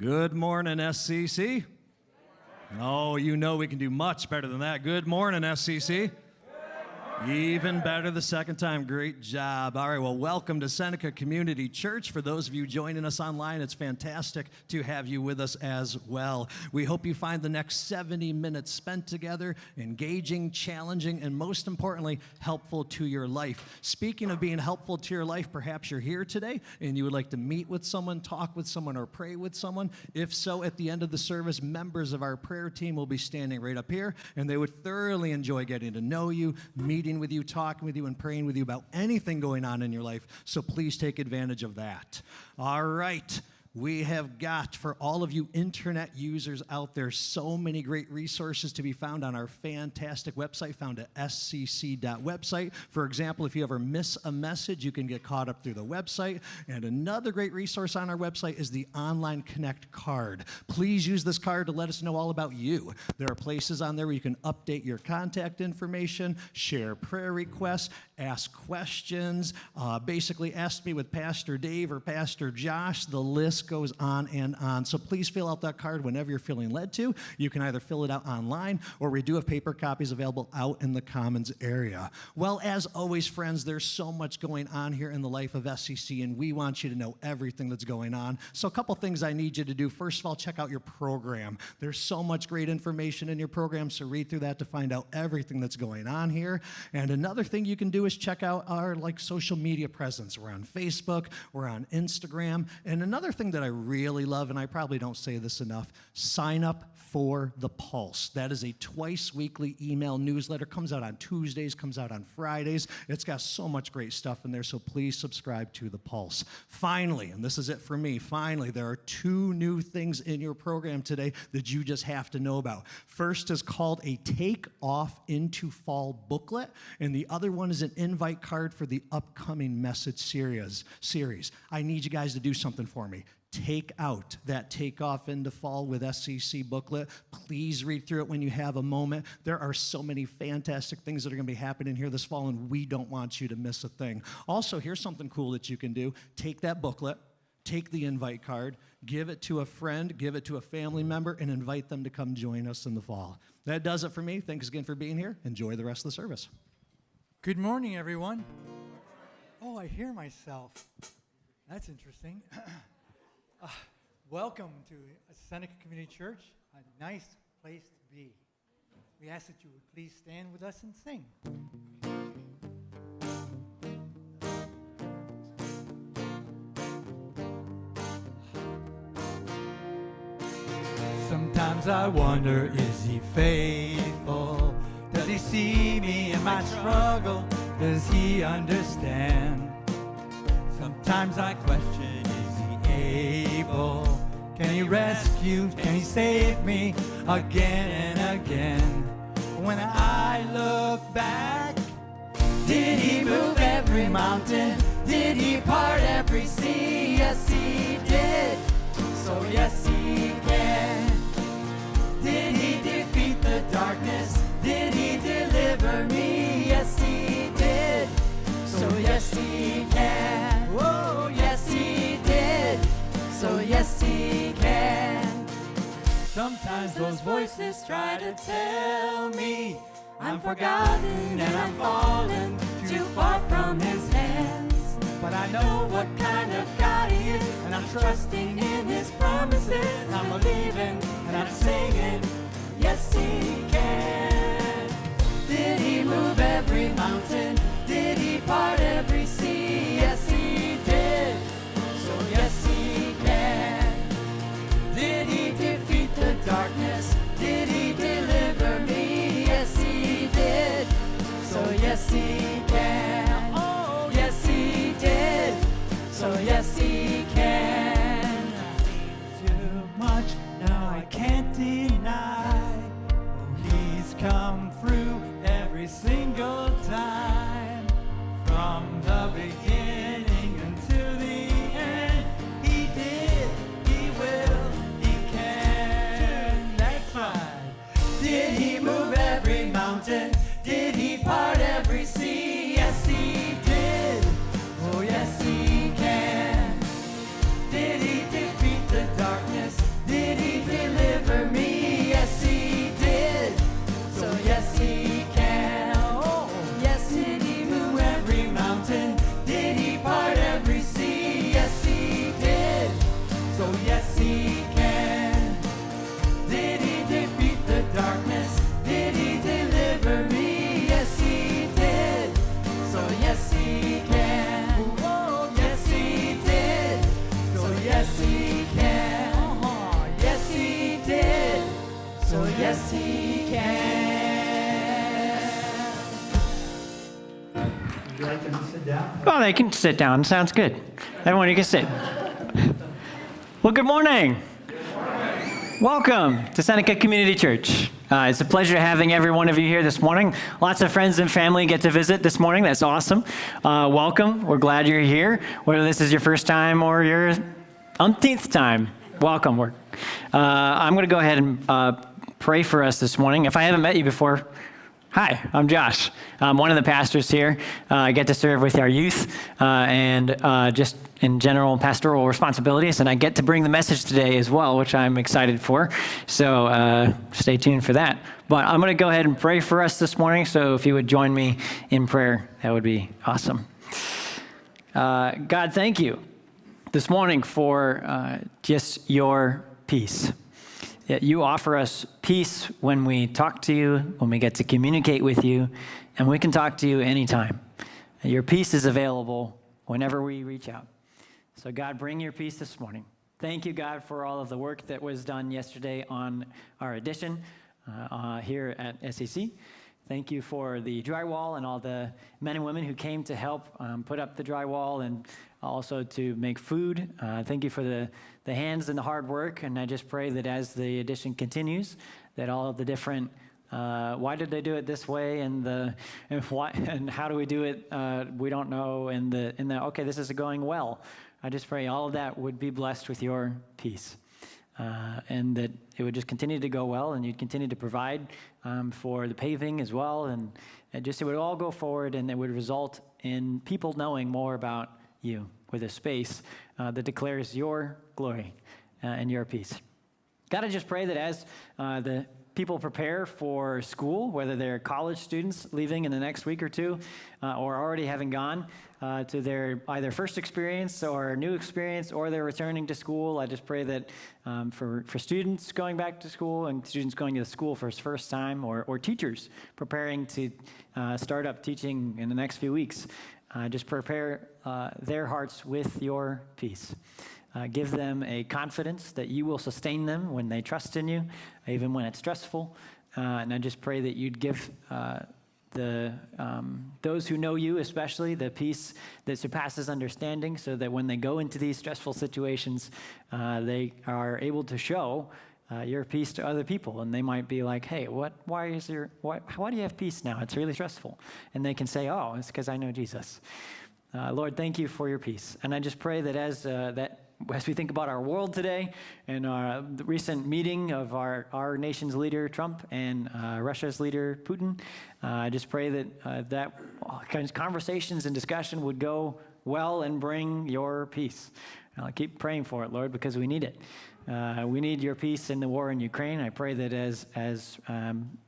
Good morning, SCC. Oh, you know we can do much better than that. Good morning, SCC. Even better the second time. Great job. All right, well, welcome to Seneca Community Church. For those of you joining us online, it's fantastic to have you with us as well. We hope you find the next 70 minutes spent together engaging, challenging, and most importantly, helpful to your life. Speaking of being helpful to your life, perhaps you're here today and you would like to meet with someone, talk with someone, or pray with someone. If so, at the end of the service, members of our prayer team will be standing right up here, and they would thoroughly enjoy getting to know you, meeting with you, talking with you, and praying with you about anything going on in your life. So please take advantage of that. All right. We have got, for all of you internet users out there, so many great resources to be found on our fantastic website, found at scc.website. For example, if you ever miss a message, you can get caught up through the website. And another great resource on our website is the Online Connect card. Please use this card to let us know all about you. There are places on there where you can update your contact information, share prayer requests, ask questions, basically ask me with Pastor Dave or Pastor Josh. The list goes on and on. So please fill out that card whenever you're feeling led to. You can either fill it out online, or we do have paper copies available out in the Commons area. Well, as always, friends, there's so much going on here in the life of SCC, and we want you to know everything that's going on. So a couple things I need you to do. First of all, check out your program. There's so much great information in your program, so read through that to find out everything that's going on here. And another thing you can do is check out our social media presence. We're on Facebook, we're on Instagram, and another thing thing that I really love, and I probably don't say this enough, sign up for The Pulse. That is a twice weekly email newsletter. Comes out on Tuesdays, comes out on Fridays. It's got so much great stuff in there, so please subscribe to The Pulse. Finally, and this is it for me, finally, there are 2 new things in your program today that you just have to know about. First is called a Take Off into Fall booklet, and the other one is an invite card for the upcoming message series. I need you guys to do something for me. Take out that Take Off into Fall with SCC booklet. Please read through it when you have a moment. There are so many fantastic things that are going to be happening here this fall, and we don't want you to miss a thing. Also, here's something cool that you can do. Take that booklet, take the invite card, give it to a friend, give it to a family member, and invite them to come join us in the fall. That does it for me. Thanks again for being here. Enjoy the rest of the service. Good morning, everyone. Oh, I hear myself. That's interesting. Welcome to Seneca Community Church, a nice place to be. We ask that you would please stand with us and sing. Sometimes I wonder, is he faithful? Does he see me in my struggle? Does he understand? Sometimes I question, is he able? Can he rescue? Can he save me again and again? When I look back, did he move every mountain? Did he part every sea? Yes, he did. So yes, he can. Did he defeat the darkness? Did he deliver me? Yes, he did. So yes, he can. Oh, yes, he did. So yes, he can. Sometimes those voices try to tell me I'm forgotten and I'm fallen too far from his hands. But I know what kind of God he is, and I'm trusting in his promises. I'm believing and I'm singing, yes, he can. Did he move every mountain? Did he part every sea? Yes, he did. So yes, he can. Did he defeat the darkness? Did he deliver me? Yes, he did. So yes, he can. Oh, yes, he did. So yes, he can. Too much now I can't deny. He's come through every single time. From the beginning until the end. He did, he will, he can. That's right. Did he move every mountain? Did he part every sea? Yes, he did. Oh, yes, he can. Did he defeat the darkness? Did he deliver me? Yes, he did. So yes, he can. Oh, yes, did he move every mountain? Did he part every sea? Yes, he did. So yes, he can. Did he defeat the darkness? Did he deliver me? Yes, he did. So yes, he can. Oh, yes, he did. So yes, he can. Oh, yes, he did. So yes, he can. Would you like them to sit down? Oh, they can sit down. Sounds good. Everyone, you can sit. Well, good morning. Welcome to Seneca Community Church. It's a pleasure having every one of you here this morning. Lots of friends and family get to visit this morning. That's awesome. Welcome. We're glad you're here. Whether this is your first time or your umpteenth time, welcome. I'm going to go ahead and pray for us this morning. If I haven't met you before, hi, I'm Josh. I'm one of the pastors here. I get to serve with our youth and just in general pastoral responsibilities, and I get to bring the message today as well, which I'm excited for. So stay tuned for that. But I'm going to go ahead and pray for us this morning, so if you would join me in prayer, that would be awesome. God, thank you this morning for just your peace. You offer us peace when we talk to you, when we get to communicate with you, and we can talk to you anytime. Your peace is available whenever we reach out. So God, bring your peace this morning. Thank you, God, for all of the work that was done yesterday on our addition here at SEC. Thank you for the drywall and all the men and women who came to help put up the drywall and also to make food. Thank you for the hands and the hard work. And I just pray that as the addition continues, that all of the different why did they do it this way and how do we do it? We don't know. And okay, this is going well. I just pray all of that would be blessed with your peace. And that it would just continue to go well, and you'd continue to provide for the paving as well, and it would all go forward, and it would result in people knowing more about you with a space that declares your glory and your peace. God, I just pray that as the people prepare for school, whether they're college students leaving in the next week or two, or already having gone to their either first experience or new experience, or they're returning to school, I just pray that for students going back to school and students going to school for the first time, or teachers preparing to start up teaching in the next few weeks, just prepare their hearts with your peace. Give them a confidence that you will sustain them when they trust in you, even when it's stressful. And I just pray that you'd give those who know you, especially, the peace that surpasses understanding, so that when they go into these stressful situations, they are able to show your peace to other people. And they might be like, hey, why do you have peace now? It's really stressful. And they can say, oh, it's because I know Jesus. Lord, thank you for your peace. And I just pray that as we think about our world today and the recent meeting of our nation's leader, Trump, and Russia's leader, Putin, I just pray that conversations and discussion would go well and bring your peace. I'll keep praying for it, Lord, because we need it. We need your peace in the war in Ukraine. I pray that as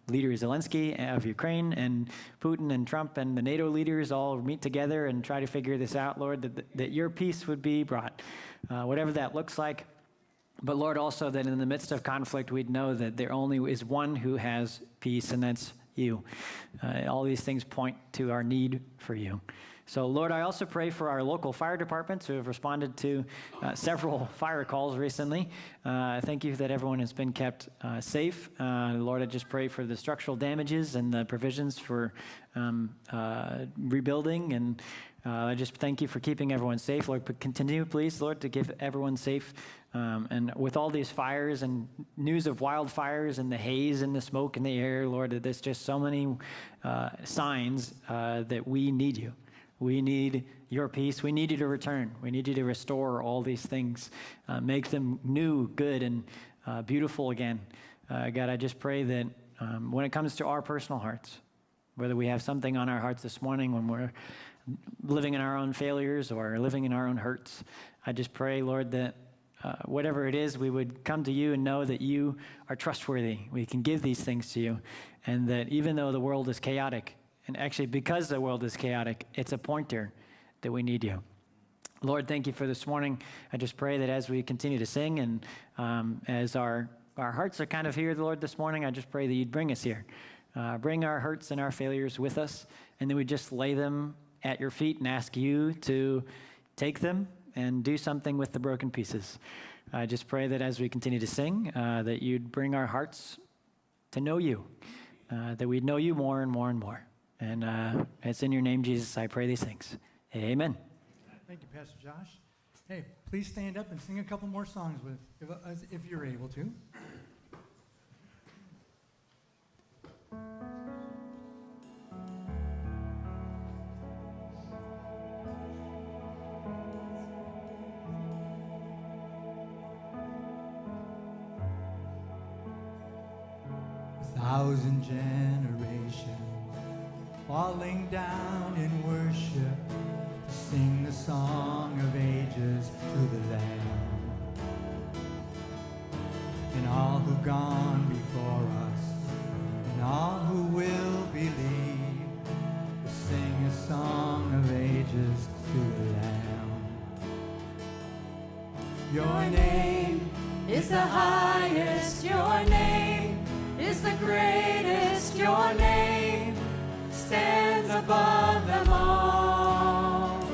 leader Zelensky of Ukraine and Putin and Trump and the NATO leaders all meet together and try to figure this out, Lord, that your peace would be brought, whatever that looks like. But Lord, also that in the midst of conflict, we'd know that there only is one who has peace, and that's you. All these things point to our need for you. So, Lord, I also pray for our local fire departments who have responded to several fire calls recently. Thank you that everyone has been kept safe. Lord, I just pray for the structural damages and the provisions for rebuilding. And I just thank you for keeping everyone safe. Lord, continue, please, Lord, to give everyone safe. And with all these fires and news of wildfires and the haze and the smoke in the air, Lord, there's just so many signs that we need you. We need your peace. We need you to return. We need you to restore all these things, make them new, good, and beautiful again. God, I just pray that when it comes to our personal hearts, whether we have something on our hearts this morning when we're living in our own failures or living in our own hurts, I just pray, Lord, that whatever it is, we would come to you and know that you are trustworthy. We can give these things to you, and that even though the world is chaotic, and actually, because the world is chaotic, it's a pointer that we need you. Lord, thank you for this morning. I just pray that as we continue to sing and as our hearts are kind of here, Lord, this morning, I just pray that you'd bring us here. Bring our hurts and our failures with us, and then we just lay them at your feet and ask you to take them and do something with the broken pieces. I just pray that as we continue to sing, that you'd bring our hearts to know you, that we'd know you more and more and more. And it's in your name, Jesus, I pray these things. Amen. Thank you, Pastor Josh. Hey, please stand up and sing a couple more songs if you're able to. A thousand generations falling down in worship to sing the song of ages to the Lamb. And all who've gone before us, and all who will believe, will sing a song of ages to the Lamb. Your name is the highest, your name is the greatest, your name stands above them all.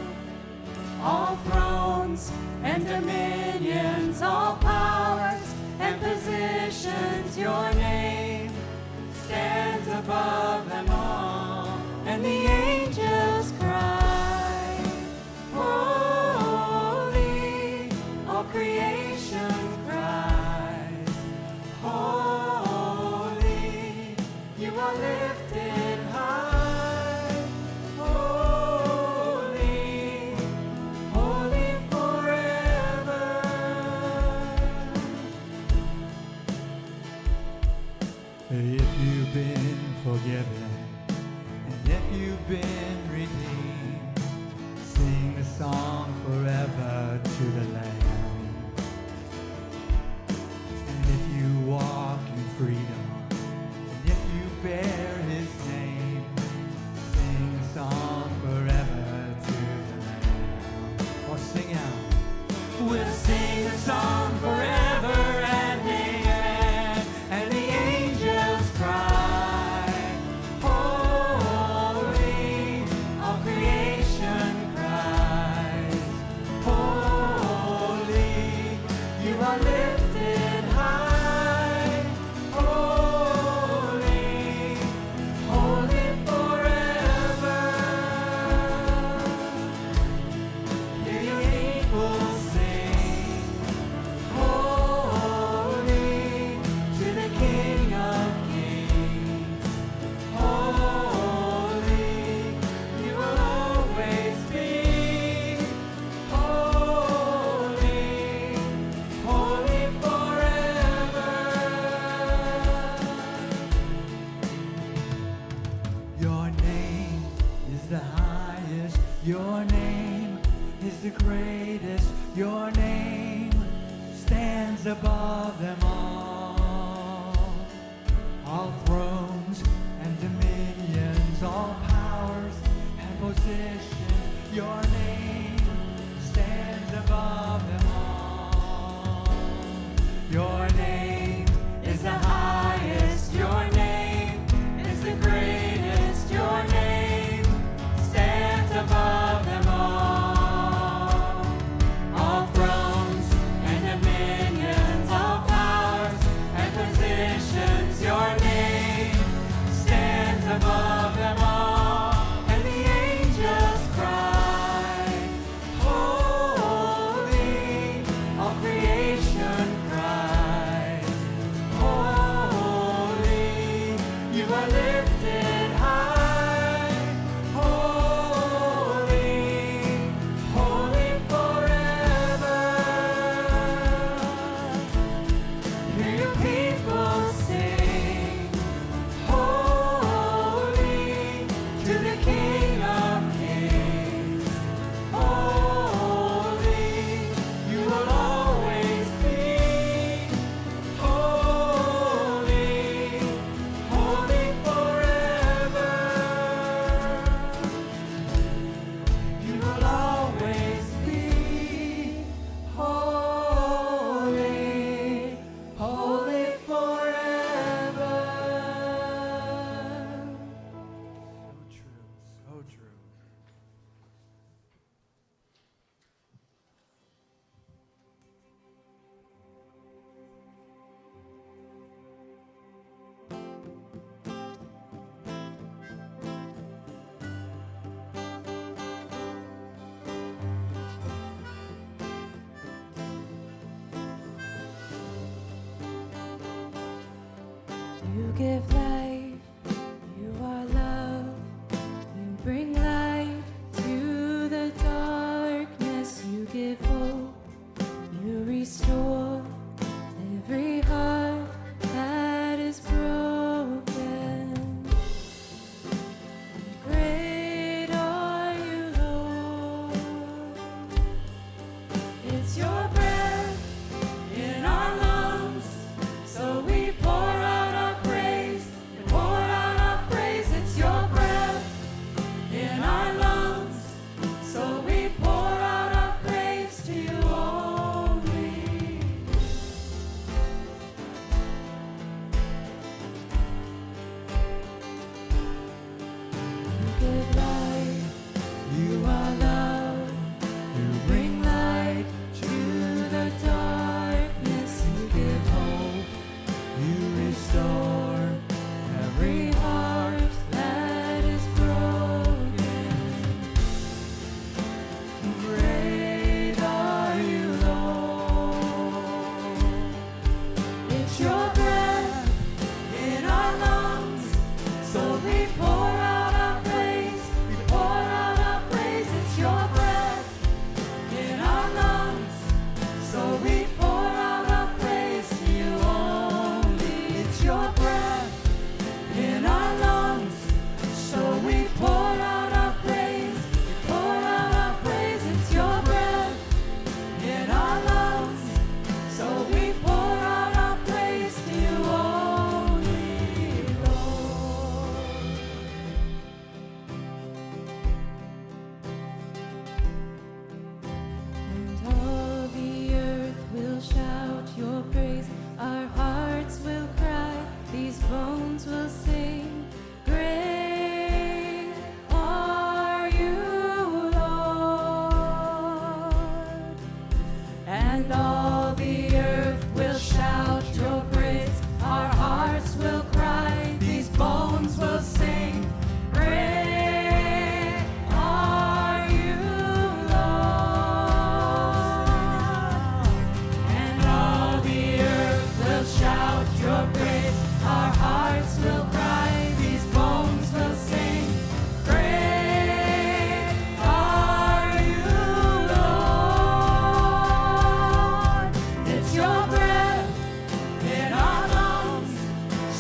All thrones and dominions, all above them all, and the angels cry, holy, all creation cries, holy, you are lifted high, holy, holy forever. If you've been forgiven, and if you've been redeemed, sing the song forever to the Lamb. And if you walk in freedom, and if you bear His name, sing the song forever to the Lamb. Or sing out. We'll sing the song forever and amen, and the angels cry, holy, all creation cries, holy, you are lifted high, holy, holy forever. Hear your people sing, holy, to the King of Kings, holy, you will always be, holy, holy forever. Your name is the highest, your name is the greatest, your name stands above them all thrones and dominions, all powers and positions, your name stands above them all. Your name is the highest, your name is the greatest, your name stands above them all. All thrones and dominions, all powers and positions, your name stands above them all. And the angels cry, holy, all creation cries, holy, you are lifted high, holy, holy forever. Hear your people sing, holy, to the King of Kings, holy, you will always be, holy, holy forever. You will always be holy, holy forever. So true, so true. You give life, you are love, you bring light to the darkness, you give hope, you restore every heart that is broken. Great are you, Lord. It's your breath in our lungs, so we pour out our praise.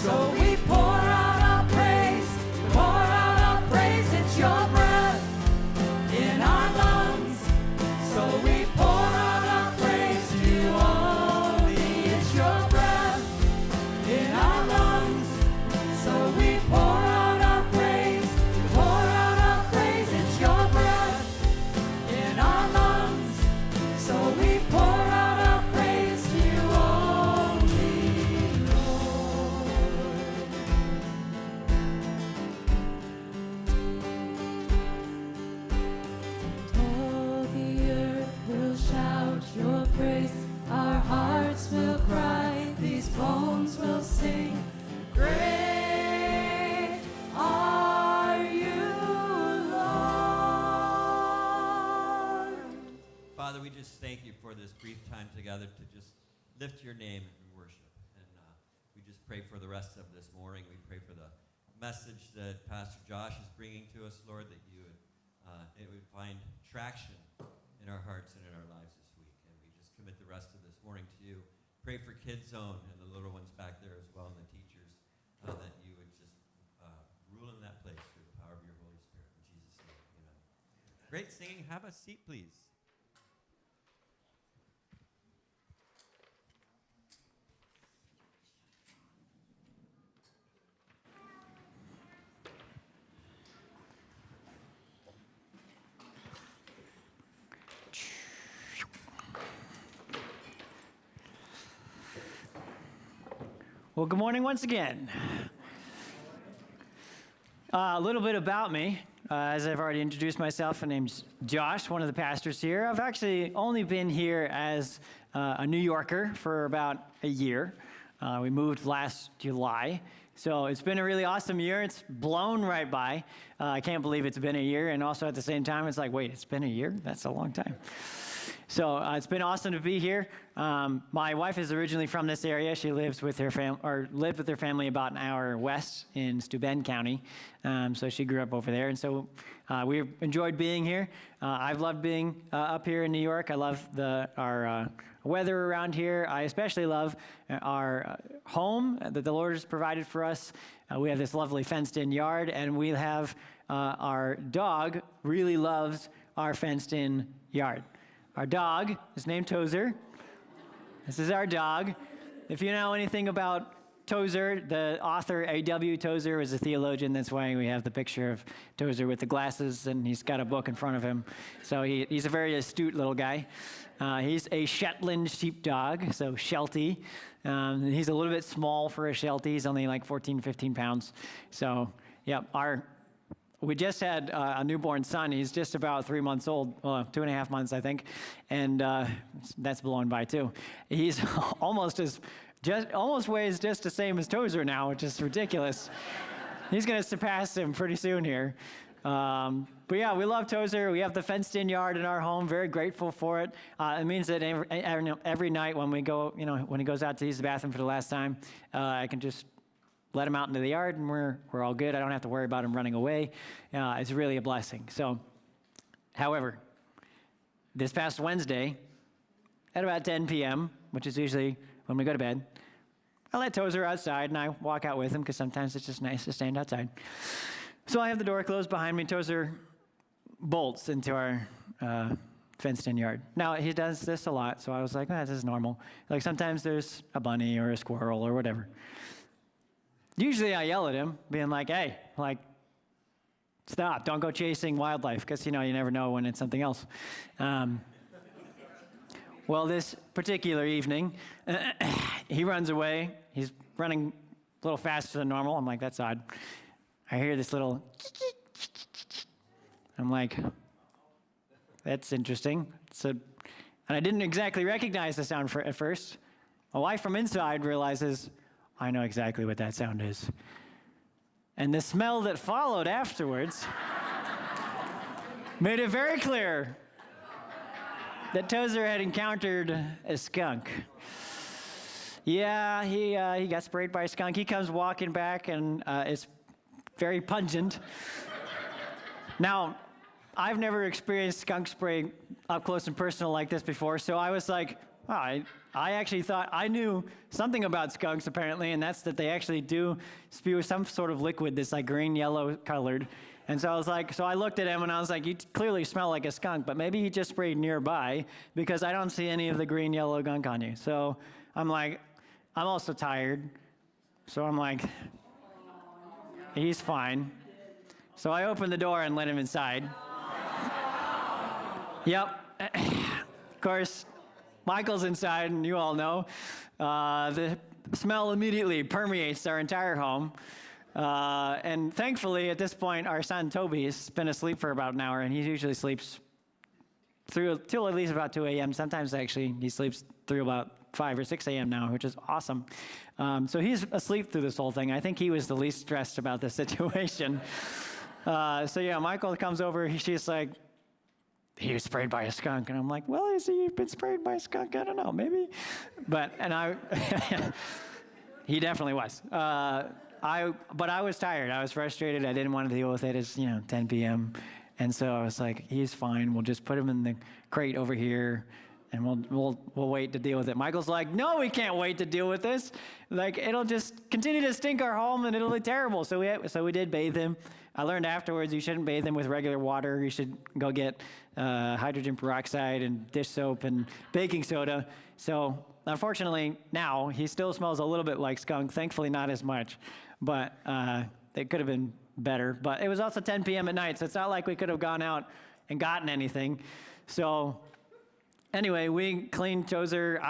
So we pour out our praise, pour out our praise. It's your breath in our lungs. So we pour out our praise to you only. It's your breath in our lungs. So we pour out our praise, pour out our praise. It's your breath in our lungs. So we pour out our praise to you only, Lord. All the earth will shout your praise. Our hearts will cry. These bones will sing. Great are you, Lord. Father, we just thank you for this brief time together to just lift your name and worship. And we just pray for the rest of this morning. We pray for the message that Pastor Josh is bringing to us, Lord, that you would, it would find traction in our hearts and in our lives this week. And we just commit the rest of this morning to you. Pray for Kids Zone and the little ones back there as well, and the teachers, that you would just rule in that place through the power of your Holy Spirit. In Jesus' name, amen. Great singing. Have a seat, please. Well, good morning once again. A little bit about me. As I've already introduced myself, my name's Josh, one of the pastors here. I've actually only been here as a New Yorker for about a year. We moved last July. So it's been a really awesome year. It's blown right by. I can't believe it's been a year. And also at the same time, it's like, wait, it's been a year? That's a long time. So it's been awesome to be here. My wife is originally from this area. She lives with her lived with her family about an hour west in Steuben County. So she grew up over there, and so we enjoyed being here. I've loved being up here in New York. I love our weather around here. I especially love our home that the Lord has provided for us. We have this lovely fenced-in yard, and we have our dog really loves our fenced-in yard. Our dog is named Tozer. This is our dog. If you know anything about Tozer, the author A.W. Tozer was a theologian. That's why we have the picture of Tozer with the glasses, and he's got a book in front of him. So he's a very astute little guy. He's a Shetland sheepdog, so Sheltie. He's a little bit small for a Sheltie. He's only like 14, 15 pounds. So, yeah, we just had a newborn son. He's just about 3 months old, 2.5 months, I think, and that's blown by too. He's almost weighs just the same as Tozer now, which is ridiculous. He's going to surpass him pretty soon here. But yeah, we love Tozer. We have the fenced-in yard in our home. Very grateful for it. It means that every night when we go, when he goes out to use the bathroom for the last time, I can just let him out into the yard, and we're all good. I don't have to worry about him running away. It's really a blessing. So, however, this past Wednesday, at about 10 p.m., which is usually when we go to bed, I let Tozer outside, and I walk out with him because sometimes it's just nice to stand outside. So I have the door closed behind me. Tozer bolts into our fenced-in yard. Now, he does this a lot, so I was like, this is normal. Like sometimes there's a bunny or a squirrel or whatever. Usually I yell at him, being like, hey, stop, don't go chasing wildlife, because, you never know when it's something else. Well, this particular evening, he runs away. He's running a little faster than normal. I'm like, that's odd. I hear this little, I'm like, that's interesting. And I didn't exactly recognize the sound at first. My wife from inside realizes, I know exactly what that sound is. And the smell that followed afterwards made it very clear that Tozer had encountered a skunk. Yeah, he got sprayed by a skunk. He comes walking back, and it's very pungent. Now, I've never experienced skunk spray up close and personal like this before, so I was like, I I actually thought I knew something about skunks apparently, and that's that they actually do spew some sort of liquid that's like green, yellow colored. And so I was like, so I looked at him and I was like, you clearly smell like a skunk, but maybe he just sprayed nearby because I don't see any of the green, yellow gunk on you. So I'm like, I'm also tired. So I'm like, he's fine. So I opened the door and let him inside. Yep. Of course, Michael's inside, and you all know. The smell immediately permeates our entire home. And thankfully, at this point, our son Toby has been asleep for about an hour, and he usually sleeps through till at least about 2 a.m. Sometimes, actually, he sleeps through about 5 or 6 a.m. now, which is awesome. So he's asleep through this whole thing. I think he was the least stressed about the situation. So yeah, Michael comes over. She's like, he was sprayed by a skunk. And I'm like, well, has he been sprayed by a skunk? I don't know, maybe. But he definitely was. But I was tired. I was frustrated. I didn't want to deal with it. It's 10 p.m. And so I was like, he's fine. We'll just put him in the crate over here, and we'll wait to deal with it. Michael's like, no, we can't wait to deal with this. Like, it'll just continue to stink our home, and it'll be terrible. So we did bathe him. I learned afterwards you shouldn't bathe him with regular water. You should go get hydrogen peroxide and dish soap and baking soda. So unfortunately, now he still smells a little bit like skunk. Thankfully, not as much. But it could have been better. But it was also 10 p.m. at night, so it's not like we could have gone out and gotten anything. So anyway, we clean Tozer.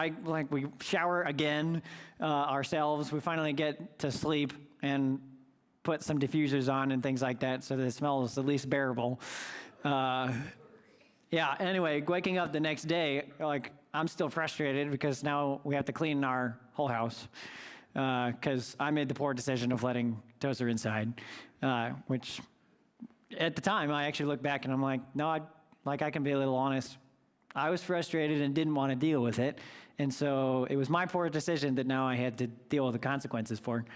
We shower again ourselves. We finally get to sleep and put some diffusers on and things like that so the smell is at least bearable. Anyway, waking up the next day, I'm still frustrated because now we have to clean our whole house because I made the poor decision of letting Tozer inside, which at the time I actually look back and I'm like, no, I can be a little honest. I was frustrated and didn't want to deal with it. And so it was my poor decision that now I had to deal with the consequences for.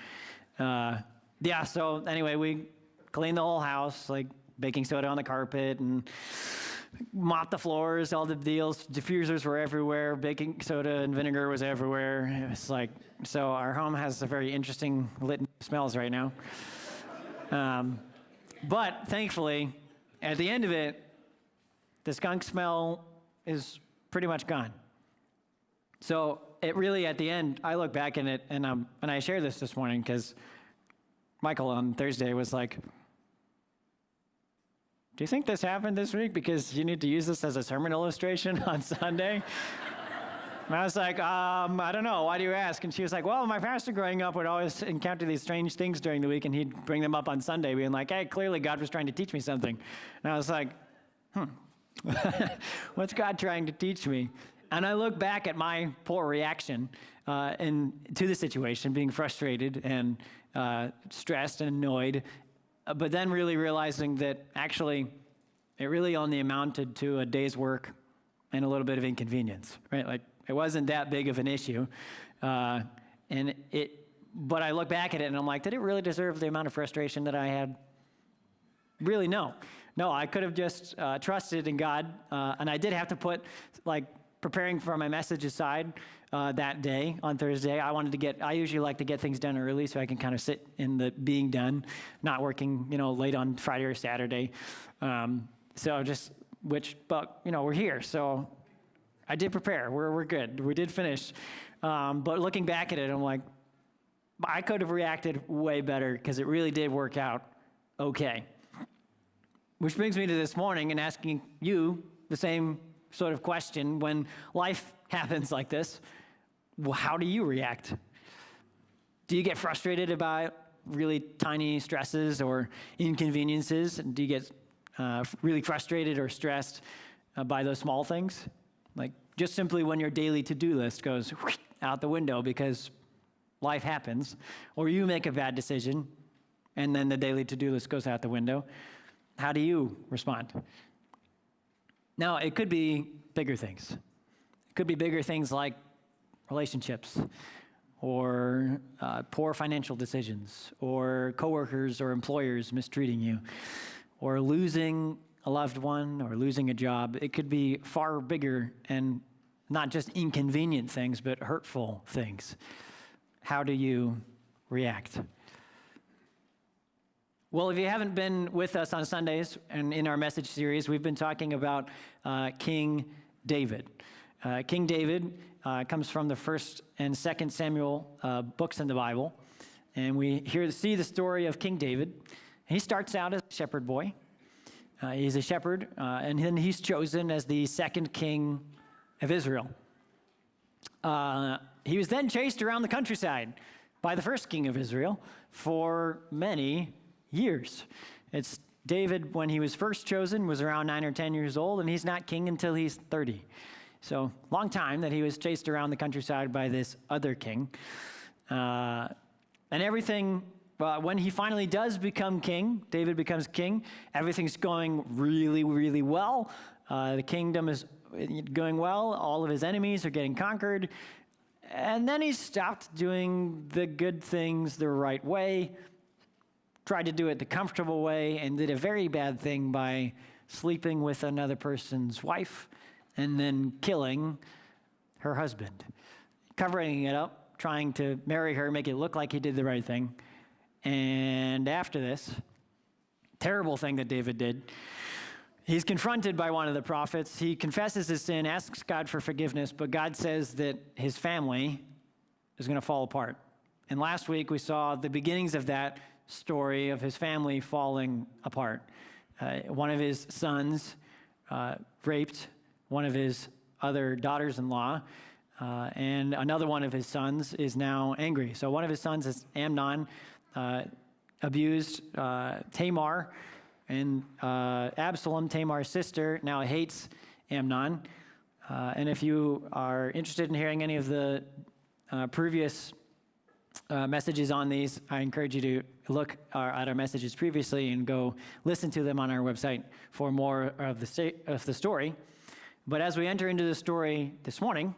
So anyway, we cleaned the whole house, like baking soda on the carpet and mopped the floors, all the deals. Diffusers were everywhere. Baking soda and vinegar was everywhere. It was like, so our home has a very interesting litany of smells right now. But thankfully, at the end of it, the skunk smell is pretty much gone. So it really, at the end, I look back in it, and I share this morning because Michael on Thursday was like, do you think this happened this week because you need to use this as a sermon illustration on Sunday? And I was like, I don't know. Why do you ask? And she was like, well, my pastor growing up would always encounter these strange things during the week, and he'd bring them up on Sunday, being like, hey, clearly God was trying to teach me something. And I was like, what's God trying to teach me? And I look back at my poor reaction to the situation, being frustrated and stressed and annoyed, but then really realizing that actually it really only amounted to a day's work and a little bit of inconvenience, right? Like, it wasn't that big of an issue. But I look back at it and I'm like, did it really deserve the amount of frustration that I had? Really, no. No, I could have just trusted in God, and I did have to put, preparing for my message aside that day on Thursday. I usually like to get things done early so I can kind of sit in the being done, not working, late on Friday or Saturday. But we're here, so I did prepare. We're good. We did finish. But looking back at it, I'm like, I could have reacted way better because it really did work out okay. Which brings me to this morning and asking you the same sort of question. When life happens like this, how do you react? Do you get frustrated about really tiny stresses or inconveniences? Do you get really frustrated or stressed by those small things? Like just simply when your daily to-do list goes out the window because life happens, or you make a bad decision and then the daily to-do list goes out the window. How do you respond? Now, it could be bigger things. It could be bigger things like relationships, or poor financial decisions, or coworkers or employers mistreating you, or losing a loved one, or losing a job. It could be far bigger and not just inconvenient things, but hurtful things. How do you react? Well, if you haven't been with us on Sundays and in our message series, we've been talking about King David. King David comes from the 1st and 2nd Samuel books in the Bible. And we see the story of King David. He starts out as a shepherd boy. He's a shepherd, and then he's chosen as the second king of Israel. He was then chased around the countryside by the first king of Israel for many years. It's David, when he was first chosen, was around 9 or 10 years old, and he's not king until he's 30. So long time that he was chased around the countryside by this other king. And everything, when he finally does become king, David becomes king, everything's going really, really well. The kingdom is going well. All of his enemies are getting conquered. And then he stopped doing the good things the right way, tried to do it the comfortable way, and did a very bad thing by sleeping with another person's wife and then killing her husband, covering it up, trying to marry her, make it look like he did the right thing. And after this terrible thing that David did, he's confronted by one of the prophets. He confesses his sin, asks God for forgiveness, but God says that his family is going to fall apart. And last week we saw the beginnings of that story of his family falling apart. One of his sons raped one of his other daughters-in-law, and another one of his sons is now angry. So one of his sons is Amnon, abused Tamar, and Absalom, Tamar's sister, now hates Amnon. And if you are interested in hearing any of the previous messages on these, I encourage you to look at our messages previously and go listen to them on our website for more of the story. But as we enter into the story this morning,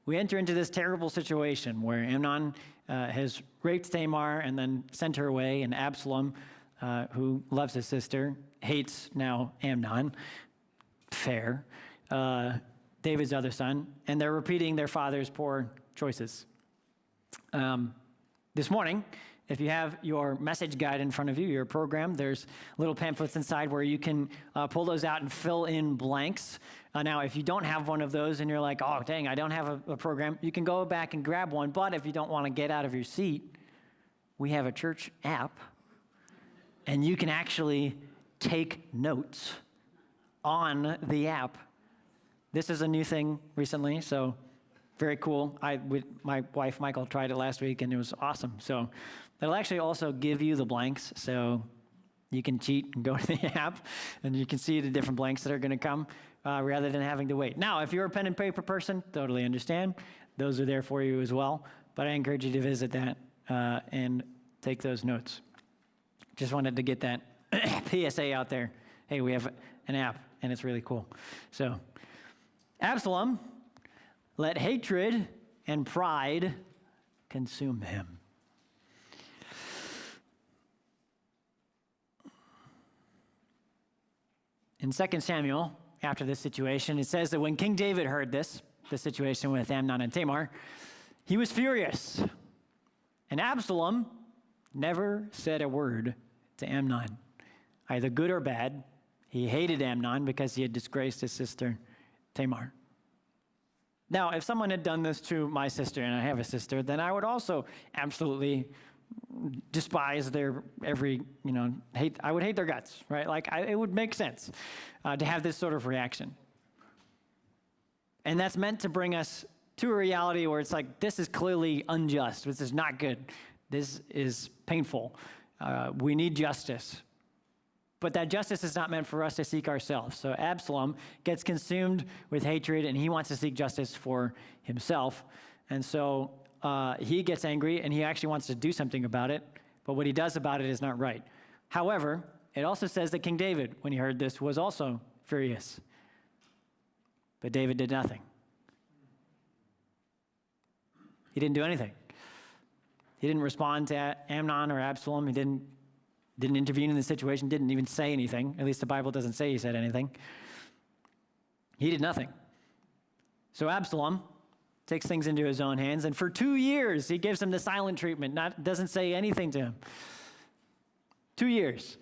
we enter into this terrible situation where Amnon has raped Tamar and then sent her away, and Absalom, who loves his sister, hates now Amnon. Fair. David's other son, and they're repeating their father's poor choices. This morning, if you have your message guide in front of you, your program, there's little pamphlets inside where you can pull those out and fill in blanks. Now, if you don't have one of those and you're like, oh, dang, I don't have a program, you can go back and grab one. But if you don't want to get out of your seat, we have a church app, and you can actually take notes on the app. This is a new thing recently, so very cool. My wife, Michael, tried it last week, and it was awesome. So it'll actually also give you the blanks, so you can cheat and go to the app, and you can see the different blanks that are going to come rather than having to wait. Now, if you're a pen and paper person, totally understand. Those are there for you as well, but I encourage you to visit that and take those notes. Just wanted to get that PSA out there. Hey, we have an app, and it's really cool. So, Absalom let hatred and pride consume him. In 2 Samuel, after this situation, it says that when King David heard the situation with Amnon and Tamar, he was furious. And Absalom never said a word to Amnon, either good or bad. He hated Amnon because he had disgraced his sister Tamar. Now, if someone had done this to my sister, and I have a sister, then I would also absolutely despise their hate. I would hate their guts, right? It would make sense to have this sort of reaction. And that's meant to bring us to a reality where it's like, this is clearly unjust. This is not good. This is painful. We need justice. But that justice is not meant for us to seek ourselves. So Absalom gets consumed with hatred, and he wants to seek justice for himself. And so he gets angry, and he actually wants to do something about it. But what he does about it is not right. However, it also says that King David, when he heard this, was also furious. But David did nothing. He didn't do anything. He didn't respond to Amnon or Absalom. He didn't intervene in the situation, didn't even say anything. At least the Bible doesn't say he said anything. He did nothing. So Absalom takes things into his own hands, and for 2 years, he gives him the silent treatment, doesn't say anything to him. 2 years.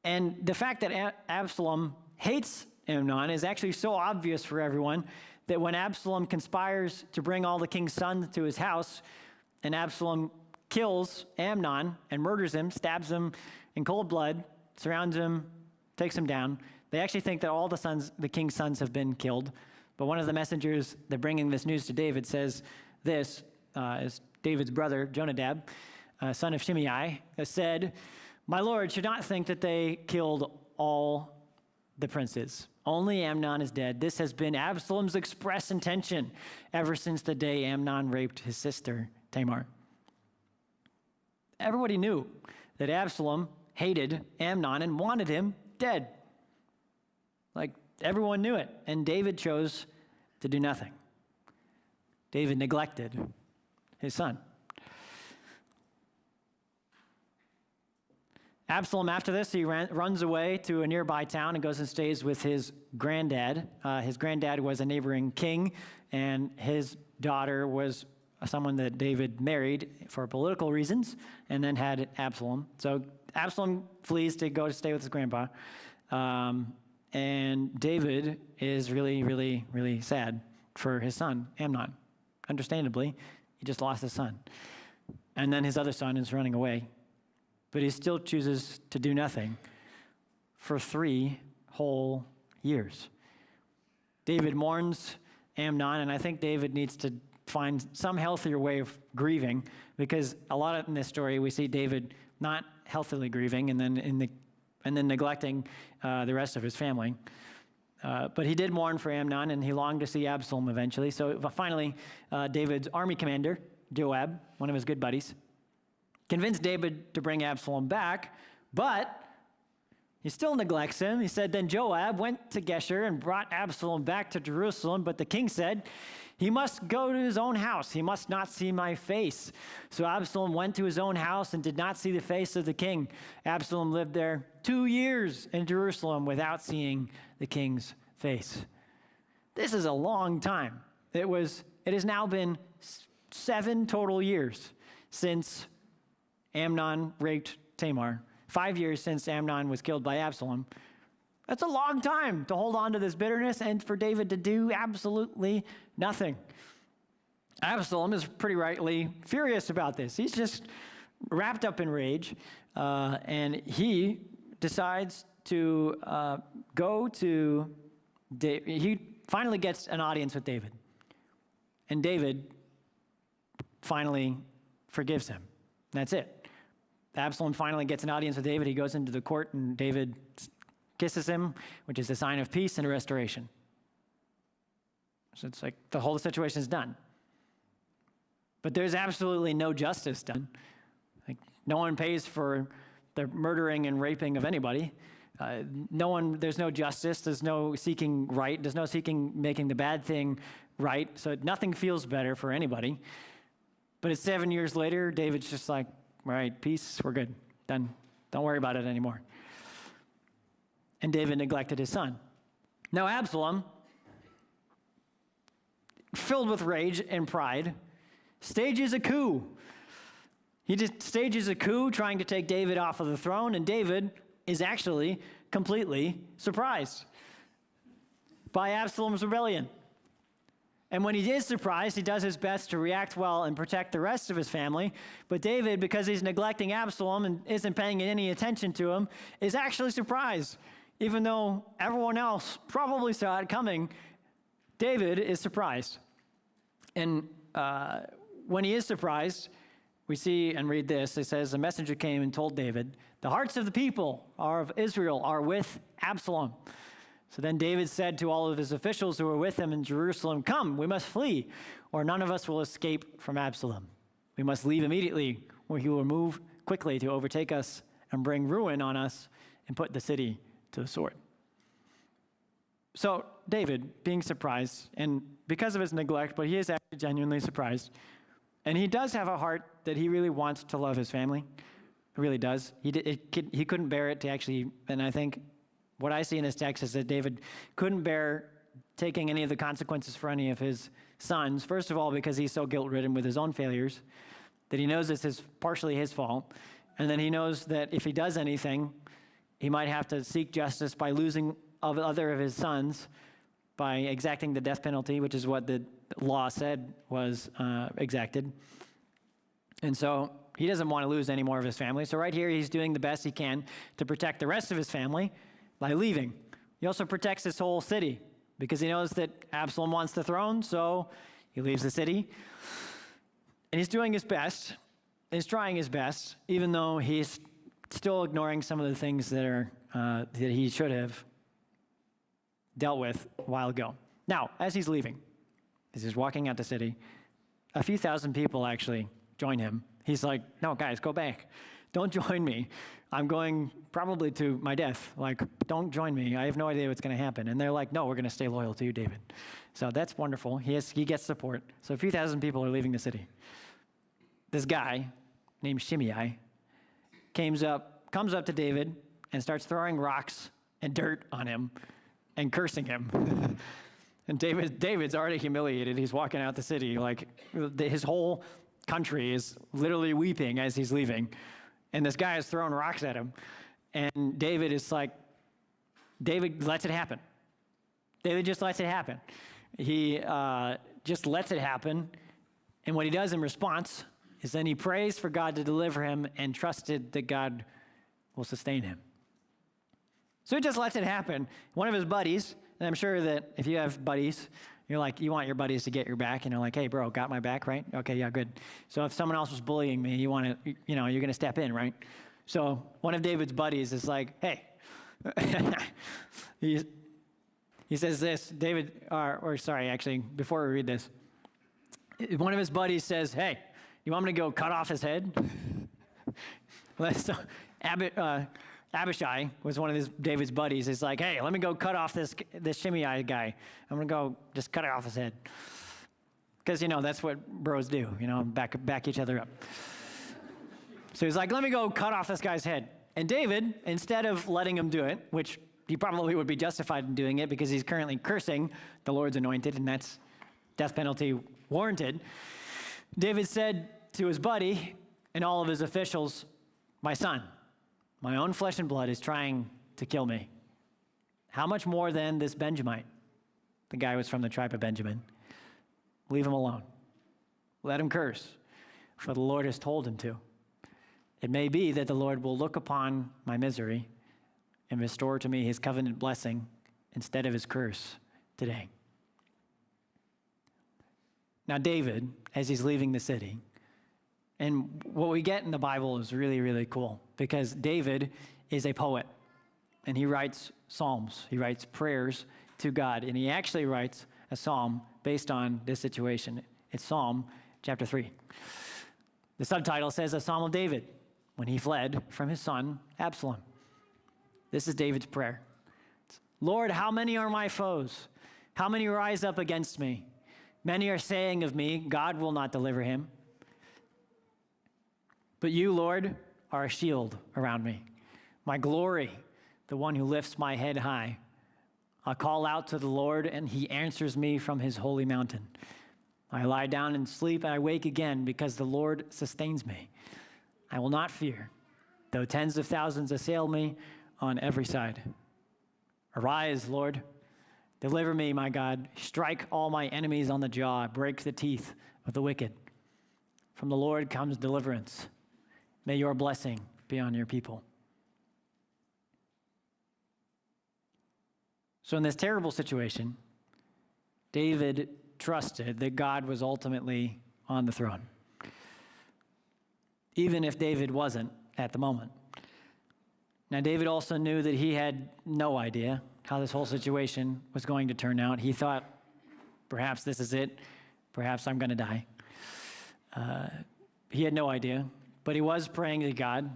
And the fact that Absalom hates Amnon is actually so obvious for everyone that when Absalom conspires to bring all the king's sons to his house, and Absalom kills Amnon and murders him, stabs him in cold blood, surrounds him, takes him down, they actually think that all the king's sons have been killed. But one of the messengers that bringing this news to David says this, is David's brother, Jonadab, son of Shimei, said, "My lord should not think that they killed all the princes. Only Amnon is dead. This has been Absalom's express intention ever since the day Amnon raped his sister, Tamar." Everybody knew that Absalom hated Amnon and wanted him dead. Like, everyone knew it, and David chose to do nothing. David neglected his son. Absalom, after this, he runs away to a nearby town and goes and stays with his granddad. His granddad was a neighboring king, and his daughter was someone that David married for political reasons and then had Absalom. So Absalom flees to go to stay with his grandpa. And David is really, really, really sad for his son, Amnon. Understandably, he just lost his son. And then his other son is running away. But he still chooses to do nothing for 3 whole years. David mourns Amnon, and I think David needs to find some healthier way of grieving, because a lot in this story we see David not healthily grieving and then neglecting the rest of his family. But he did mourn for Amnon, and he longed to see Absalom eventually. So finally, David's army commander, Joab, one of his good buddies, convinced David to bring Absalom back, but he still neglects him. He said, "Then Joab went to Geshur and brought Absalom back to Jerusalem, but the king said, 'He must go to his own house. He must not see my face.' So Absalom went to his own house and did not see the face of the king. Absalom lived there 2 years in Jerusalem without seeing the king's face." This is a long time. It has now been 7 total years since Amnon raped Tamar. 5 years since Amnon was killed by Absalom. That's a long time to hold on to this bitterness and for David to do absolutely nothing. Absalom is pretty rightly furious about this. He's just wrapped up in rage, and he decides to go to David. He finally gets an audience with David, and David finally forgives him. That's it. Absalom finally gets an audience with David. He goes into the court, and David kisses him, which is a sign of peace and restoration. So it's like the whole situation is done. But there's absolutely no justice done. Like, no one pays for the murdering and raping of anybody. There's no justice. There's no seeking right. There's no seeking making the bad thing right. So nothing feels better for anybody. But it's 7 years later, David's just like, "All right, peace, we're good, done. Don't worry about it anymore." And David neglected his son. Now Absalom, filled with rage and pride, stages a coup. He just stages a coup trying to take David off of the throne, and David is actually completely surprised by Absalom's rebellion. And when he is surprised, he does his best to react well and protect the rest of his family. But David, because he's neglecting Absalom and isn't paying any attention to him, is actually surprised. Even though everyone else probably saw it coming, David is surprised. And when he is surprised, we see and read this. It says, "A messenger came and told David, 'The hearts of the people of Israel are with Absalom.' So then David said to all of his officials who were with him in Jerusalem, 'Come, we must flee, or none of us will escape from Absalom. We must leave immediately, or he will move quickly to overtake us and bring ruin on us and put the city to the sword.'" So David, being surprised, and because of his neglect, but he is actually genuinely surprised, and he does have a heart that he really wants to love his family. He really does. He couldn't bear it to actually, and I think what I see in this text is that David couldn't bear taking any of the consequences for any of his sons. First of all, because he's so guilt-ridden with his own failures that he knows this is partially his fault. And then he knows that if he does anything, he might have to seek justice by losing other of his sons by exacting the death penalty, which is what the law said was exacted. And so he doesn't want to lose any more of his family. So right here, he's doing the best he can to protect the rest of his family by leaving. He also protects his whole city because he knows that Absalom wants the throne, so he leaves the city. And he's doing his best. He's trying his best, even though he's still ignoring some of the things that are that he should have dealt with a while ago. Now, as he's leaving, as he's walking out the city, a few thousand people actually join him. He's like, no, guys, go back. Don't join me. I'm going probably to my death. Like, don't join me. I have no idea what's going to happen. And they're like, no, we're going to stay loyal to you, David. So that's wonderful. He gets support. So a few thousand people are leaving the city. This guy named Shimei comes up to David and starts throwing rocks and dirt on him and cursing him. And David's already humiliated. He's walking out the city. Like, his whole country is literally weeping as he's leaving. And this guy is throwing rocks at him. And David lets it happen. David just lets it happen. He just lets it happen. And what he does in response is then he prays for God to deliver him and trusted that God will sustain him. So he just lets it happen. One of his buddies, and I'm sure that if you have buddies, you're like, you want your buddies to get your back, and you're like, hey, bro, got my back, right? Okay, yeah, good. So if someone else was bullying me, you're going to step in, right? So one of David's buddies is like, hey, he says this, before we read this, one of his buddies says, hey, you want me to go cut off his head? So Abishai was one of David's buddies. He's like, hey, let me go cut off this Shimei guy. I'm going to go just cut off his head. Because, that's what bros do, back each other up. So he's like, let me go cut off this guy's head. And David, instead of letting him do it, which he probably would be justified in doing it because he's currently cursing the Lord's anointed, and that's death penalty warranted, David said to his buddy and all of his officials, my son, my own flesh and blood is trying to kill me. How much more than this Benjamite? The guy was from the tribe of Benjamin. Leave him alone. Let him curse, for the Lord has told him to. It may be that the Lord will look upon my misery and restore to me his covenant blessing instead of his curse today. Now, David, as he's leaving the city, and what we get in the Bible is really, really cool because David is a poet and he writes psalms. He writes prayers to God, and he actually writes a psalm based on this situation. It's Psalm chapter 3. The subtitle says, A Psalm of David when he fled from his son Absalom. This is David's prayer. Lord, how many are my foes? How many rise up against me? Many are saying of me, God will not deliver him. But you, Lord, are a shield around me, my glory, the one who lifts my head high. I call out to the Lord, and he answers me from his holy mountain. I lie down and sleep, and I wake again because the Lord sustains me. I will not fear, though tens of thousands assail me on every side. Arise, Lord. Deliver me, my God. Strike all my enemies on the jaw. Break the teeth of the wicked. From the Lord comes deliverance. May your blessing be on your people. So in this terrible situation, David trusted that God was ultimately on the throne, even if David wasn't at the moment. Now, David also knew that he had no idea how this whole situation was going to turn out. He thought, perhaps this is it. Perhaps I'm going to die. He had no idea, but he was praying to God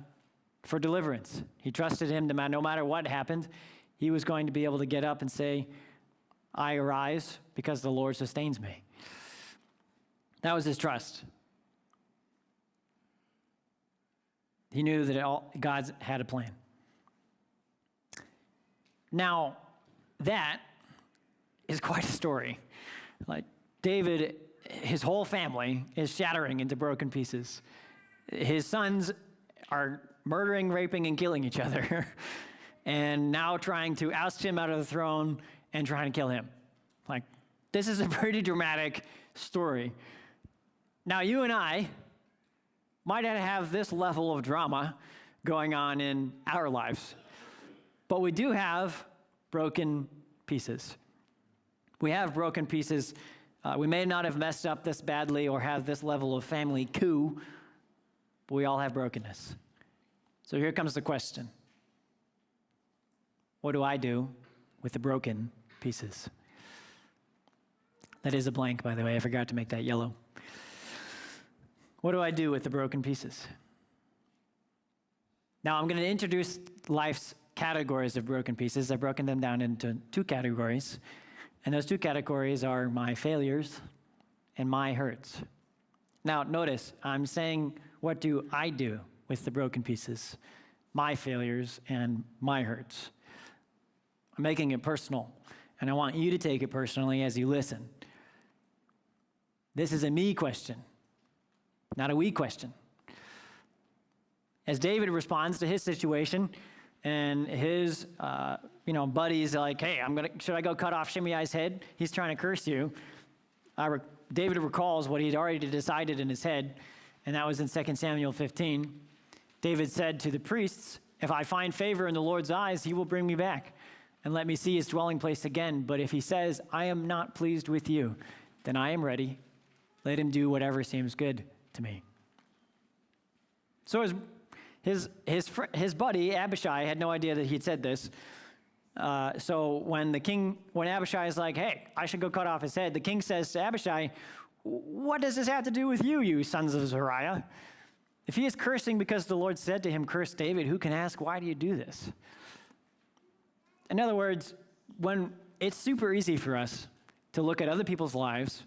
for deliverance. He trusted him no matter what happened, he was going to be able to get up and say, I arise because the Lord sustains me. That was his trust. He knew that God had a plan. Now, that is quite a story. Like David, his whole family is shattering into broken pieces. His sons are murdering, raping, and killing each other, and now trying to oust him out of the throne and trying to kill him. Like, this is a pretty dramatic story. Now, you and I might not have this level of drama going on in our lives, but we do have broken pieces. We have broken pieces. We may not have messed up this badly or have this level of family coup, but we all have brokenness. So here comes the question. What do I do with the broken pieces? That is a blank, by the way. I forgot to make that yellow. What do I do with the broken pieces? Now, I'm going to introduce life's categories of broken pieces. I've broken them down into 2 categories. And those 2 categories are my failures and my hurts. Now, notice, I'm saying, what do I do with the broken pieces? My failures and my hurts. I'm making it personal, and I want you to take it personally as you listen. This is a me question, not a we question. As David responds to his situation, and his buddies are like, hey, should I go cut off Shimei's head? He's trying to curse you. David recalls what he'd already decided in his head, and that was in 2 Samuel 15. David said to the priests, if I find favor in the Lord's eyes, he will bring me back and let me see his dwelling place again. But if he says, I am not pleased with you, then I am ready. Let him do whatever seems good to me. So his buddy, Abishai, had no idea that he'd said this. So when Abishai is like, hey, I should go cut off his head, the king says to Abishai, what does this have to do with you, you sons of Zeruiah? If he is cursing because the Lord said to him, curse David, who can ask, why do you do this? In other words, when it's super easy for us to look at other people's lives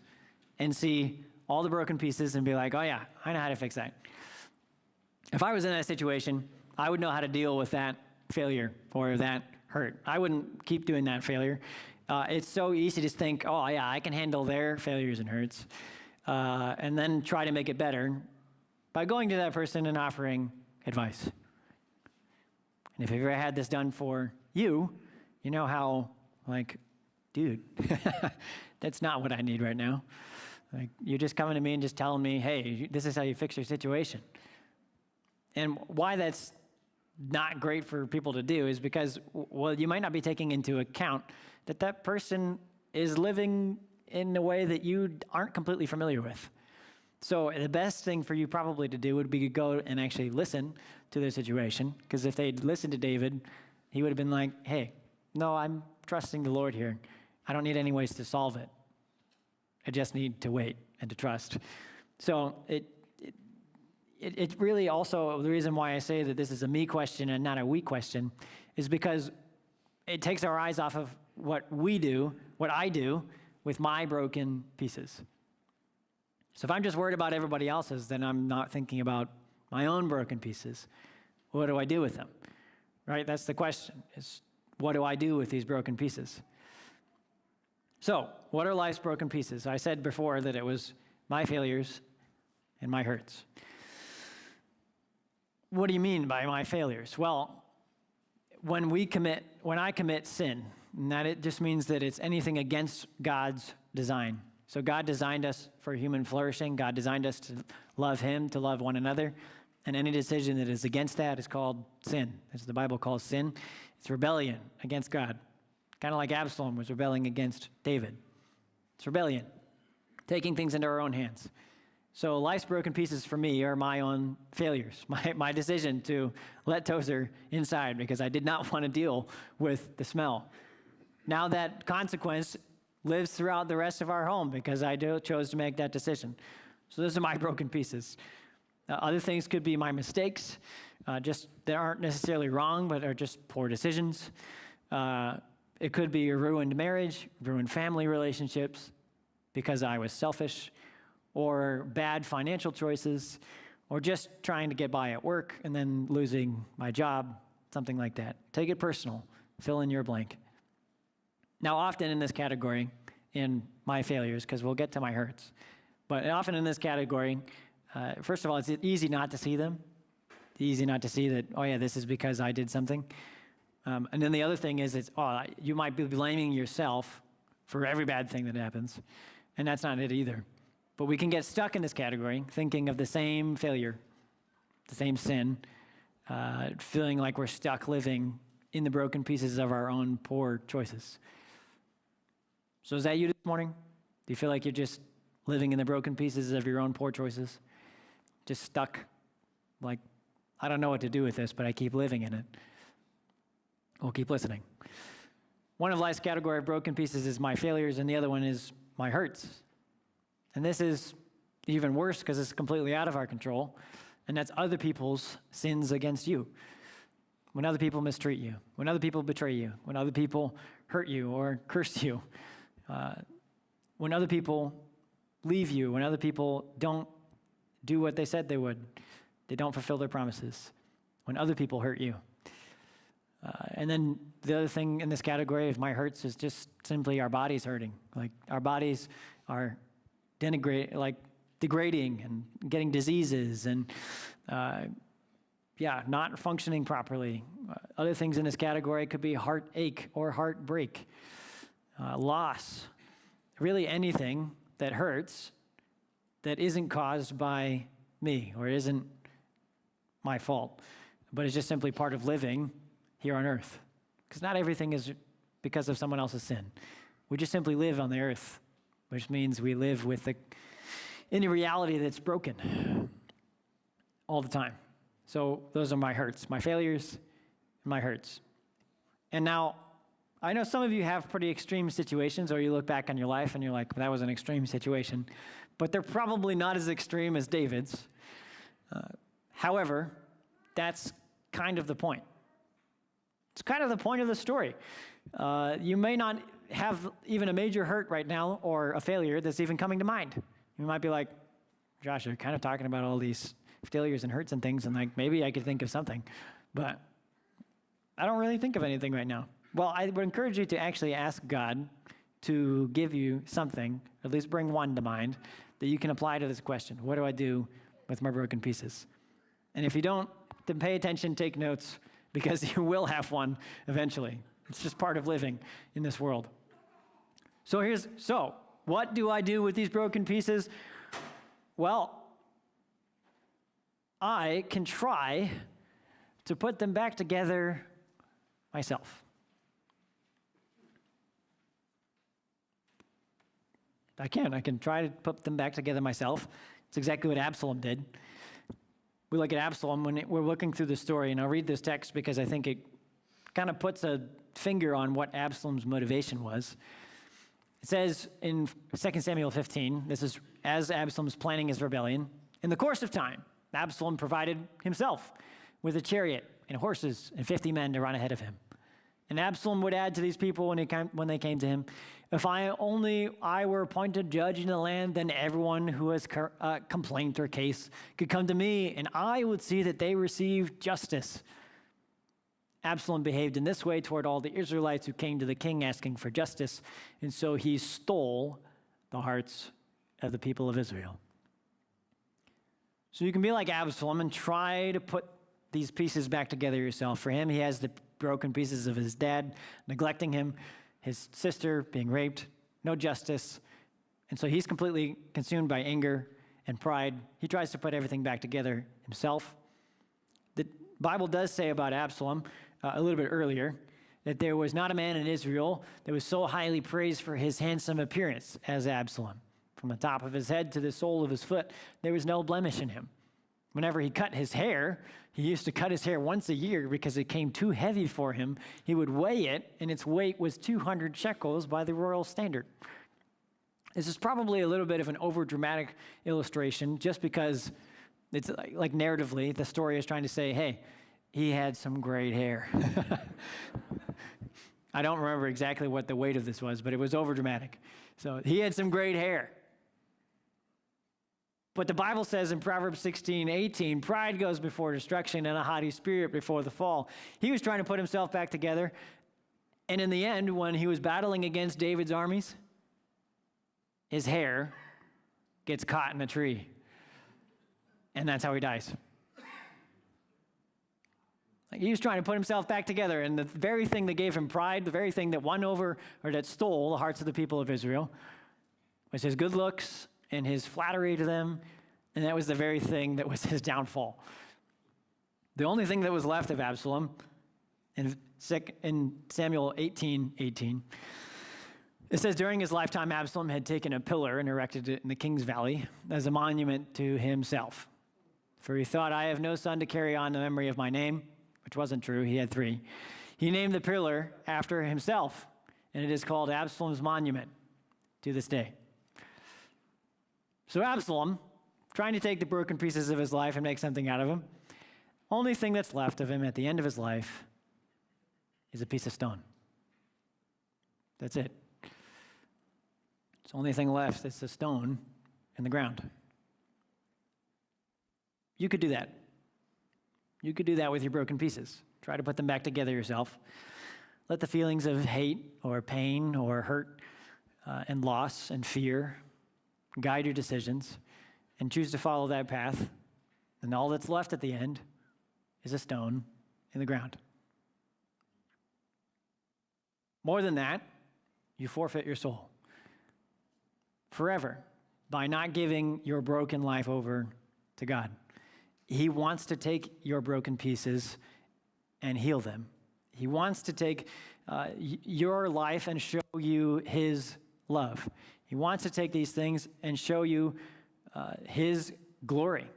and see all the broken pieces and be like, oh yeah, I know how to fix that. If I was in that situation, I would know how to deal with that failure or that hurt. I wouldn't keep doing that failure. It's so easy to think, oh yeah, I can handle their failures and hurts, and then try to make it better by going to that person and offering advice. And if you've ever had this done for you, you know how, like, dude, that's not what I need right now. Like, you're just coming to me and just telling me, hey, this is how you fix your situation. And why that's not great for people to do is because, well, you might not be taking into account that that person is living in a way that you aren't completely familiar with. So the best thing for you probably to do would be to go and actually listen to their situation, because if they'd listened to David, he would have been like, hey, no, I'm trusting the Lord here. I don't need any ways to solve it. I just need to wait and to trust. So it really also, the reason why I say that this is a me question and not a we question is because it takes our eyes off of what I do with my broken pieces. So if I'm just worried about everybody else's, then I'm not thinking about my own broken pieces. What do I do with them? Right? That's the question, is what do I do with these broken pieces? So, what are life's broken pieces? I said before that it was my failures and my hurts. What do you mean by my failures? Well, when I commit sin, and that it just means that it's anything against God's design. So God designed us for human flourishing. God designed us to love him, to love one another. And any decision that is against that is called sin. As the Bible calls sin, it's rebellion against God. Kind of like Absalom was rebelling against David. It's rebellion, taking things into our own hands. So life's broken pieces for me are my own failures, my decision to let Tozer inside because I did not want to deal with the smell. Now that consequence lives throughout the rest of our home because I chose to make that decision. So those are my broken pieces. Other things could be my mistakes, just that aren't necessarily wrong, but are just poor decisions. It could be a ruined marriage, ruined family relationships because I was selfish, or bad financial choices, or just trying to get by at work and then losing my job, something like that. Take it personal. Fill in your blank. Now, often in this category, in my failures, because we'll get to my hurts, but often in this category, first of all, it's easy not to see them. It's easy not to see that, oh yeah, this is because I did something. And then the other thing is, you might be blaming yourself for every bad thing that happens, and that's not it either. But we can get stuck in this category, thinking of the same failure, the same sin, feeling like we're stuck living in the broken pieces of our own poor choices. So is that you this morning? Do you feel like you're just living in the broken pieces of your own poor choices? Just stuck, like, I don't know what to do with this, but I keep living in it. Well, keep listening. One of life's category of broken pieces is my failures, and the other one is my hurts. And this is even worse because it's completely out of our control, and that's other people's sins against you. When other people mistreat you, when other people betray you, when other people hurt you or curse you, when other people leave you, when other people don't do what they said they would, they don't fulfill their promises, when other people hurt you. And then the other thing in this category of my hurts is just simply our bodies hurting. Like our bodies are degrading and getting diseases and not functioning properly. Other things in this category could be heartache or heartbreak, loss, really anything that hurts that isn't caused by me or isn't my fault, but it's just simply part of living here on earth. Because not everything is because of someone else's sin. We just simply live on the earth, which means we live in a reality that's broken all the time. So those are my hurts, my failures, and my hurts. And now, I know some of you have pretty extreme situations, or you look back on your life and you're like, that was an extreme situation. But they're probably not as extreme as David's. However, that's kind of the point. It's kind of the point of the story. You may not have even a major hurt right now or a failure that's even coming to mind. You might be like, Josh, you're kind of talking about all these failures and hurts and things, and like maybe I could think of something, but I don't really think of anything right now. Well, I would encourage you to actually ask God to give you something, at least bring one to mind, that you can apply to this question. What do I do with my broken pieces? And if you don't, then pay attention, take notes, because you will have one eventually. It's just part of living in this world. So what do I do with these broken pieces? Well, I can try to put them back together myself. I can try to put them back together myself. It's exactly what Absalom did. We look at Absalom when we're looking through the story, and I'll read this text because I think it kind of puts a finger on what Absalom's motivation was. It says in 2 Samuel 15, this is as Absalom's planning his rebellion. In the course of time, Absalom provided himself with a chariot and horses and 50 men to run ahead of him. And Absalom would add to these people when they came to him, if I were appointed judge in the land, then everyone who has a complaint or case could come to me, and I would see that they receive justice. Absalom behaved in this way toward all the Israelites who came to the king asking for justice, and so he stole the hearts of the people of Israel. So you can be like Absalom and try to put these pieces back together yourself. For him, he has the broken pieces of his dad neglecting him, his sister being raped, no justice. And so he's completely consumed by anger and pride. He tries to put everything back together himself. The Bible does say about Absalom a little bit earlier that there was not a man in Israel that was so highly praised for his handsome appearance as Absalom. From the top of his head to the sole of his foot, there was no blemish in him. Whenever he cut his hair, he used to cut his hair once a year because it came too heavy for him. He would weigh it, and its weight was 200 shekels by the royal standard. This is probably a little bit of an overdramatic illustration just because it's like narratively, the story is trying to say, hey, he had some great hair. I don't remember exactly what the weight of this was, but it was overdramatic. So he had some great hair. But the Bible says in Proverbs 16:18, pride goes before destruction and a haughty spirit before the fall. He was trying to put himself back together, And in the end, when he was battling against David's armies, his hair gets caught in a tree. And that's how he dies. Like he was trying to put himself back together, and the very thing that gave him pride, the very thing that won over or that stole the hearts of the people of Israel was his good looks and his flattery to them, and that was the very thing that was his downfall. The only thing that was left of Absalom in Samuel 18:18, it says, during his lifetime, Absalom had taken a pillar and erected it in the king's valley as a monument to himself. For he thought, I have no son to carry on the memory of my name, which wasn't true. He had 3. He named the pillar after himself, and it is called Absalom's monument to this day. So Absalom, trying to take the broken pieces of his life and make something out of them, only thing that's left of him at the end of his life is a piece of stone. That's it. It's the only thing left. It's a stone in the ground. You could do that. You could do that with your broken pieces. Try to put them back together yourself. Let the feelings of hate or pain or hurt and loss and fear guide your decisions, and choose to follow that path. And all that's left at the end is a stone in the ground. More than that, you forfeit your soul forever by not giving your broken life over to God. He wants to take your broken pieces and heal them. He wants to take your life and show you his love. He wants to take these things and show you his glory.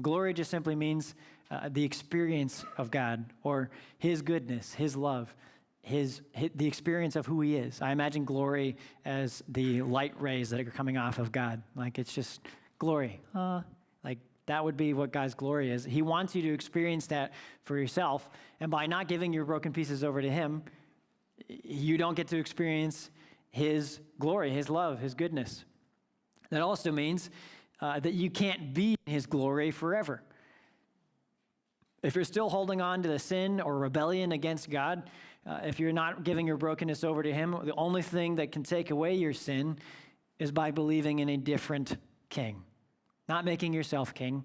Glory just simply means the experience of God, or his goodness, his love, the experience of who he is. I imagine glory as the light rays that are coming off of God. Like it's just glory. Like that would be what God's glory is. He wants you to experience that for yourself. And by not giving your broken pieces over to him, you don't get to experience his glory, his love, his goodness. That also means that you can't be in his glory forever. If you're still holding on to the sin or rebellion against God, if you're not giving your brokenness over to him, the only thing that can take away your sin is by believing in a different king. Not making yourself king,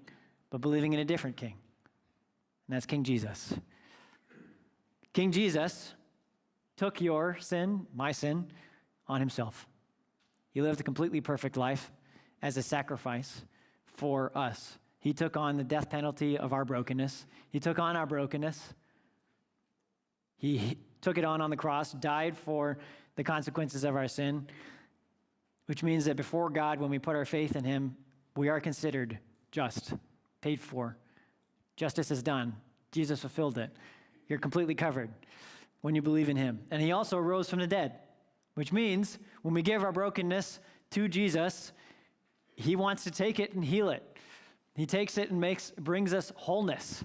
but believing in a different king. And that's King Jesus. King Jesus took your sin, my sin, on himself. He lived a completely perfect life as a sacrifice for us. He took on the death penalty of our brokenness. He took on our brokenness. He took it on the cross, died for the consequences of our sin, which means that before God, when we put our faith in him, we are considered just, paid for. Justice is done. Jesus fulfilled it. You're completely covered when you believe in him. And he also rose from the dead, which means when we give our brokenness to Jesus, he wants to take it and heal it. He takes it and brings us wholeness.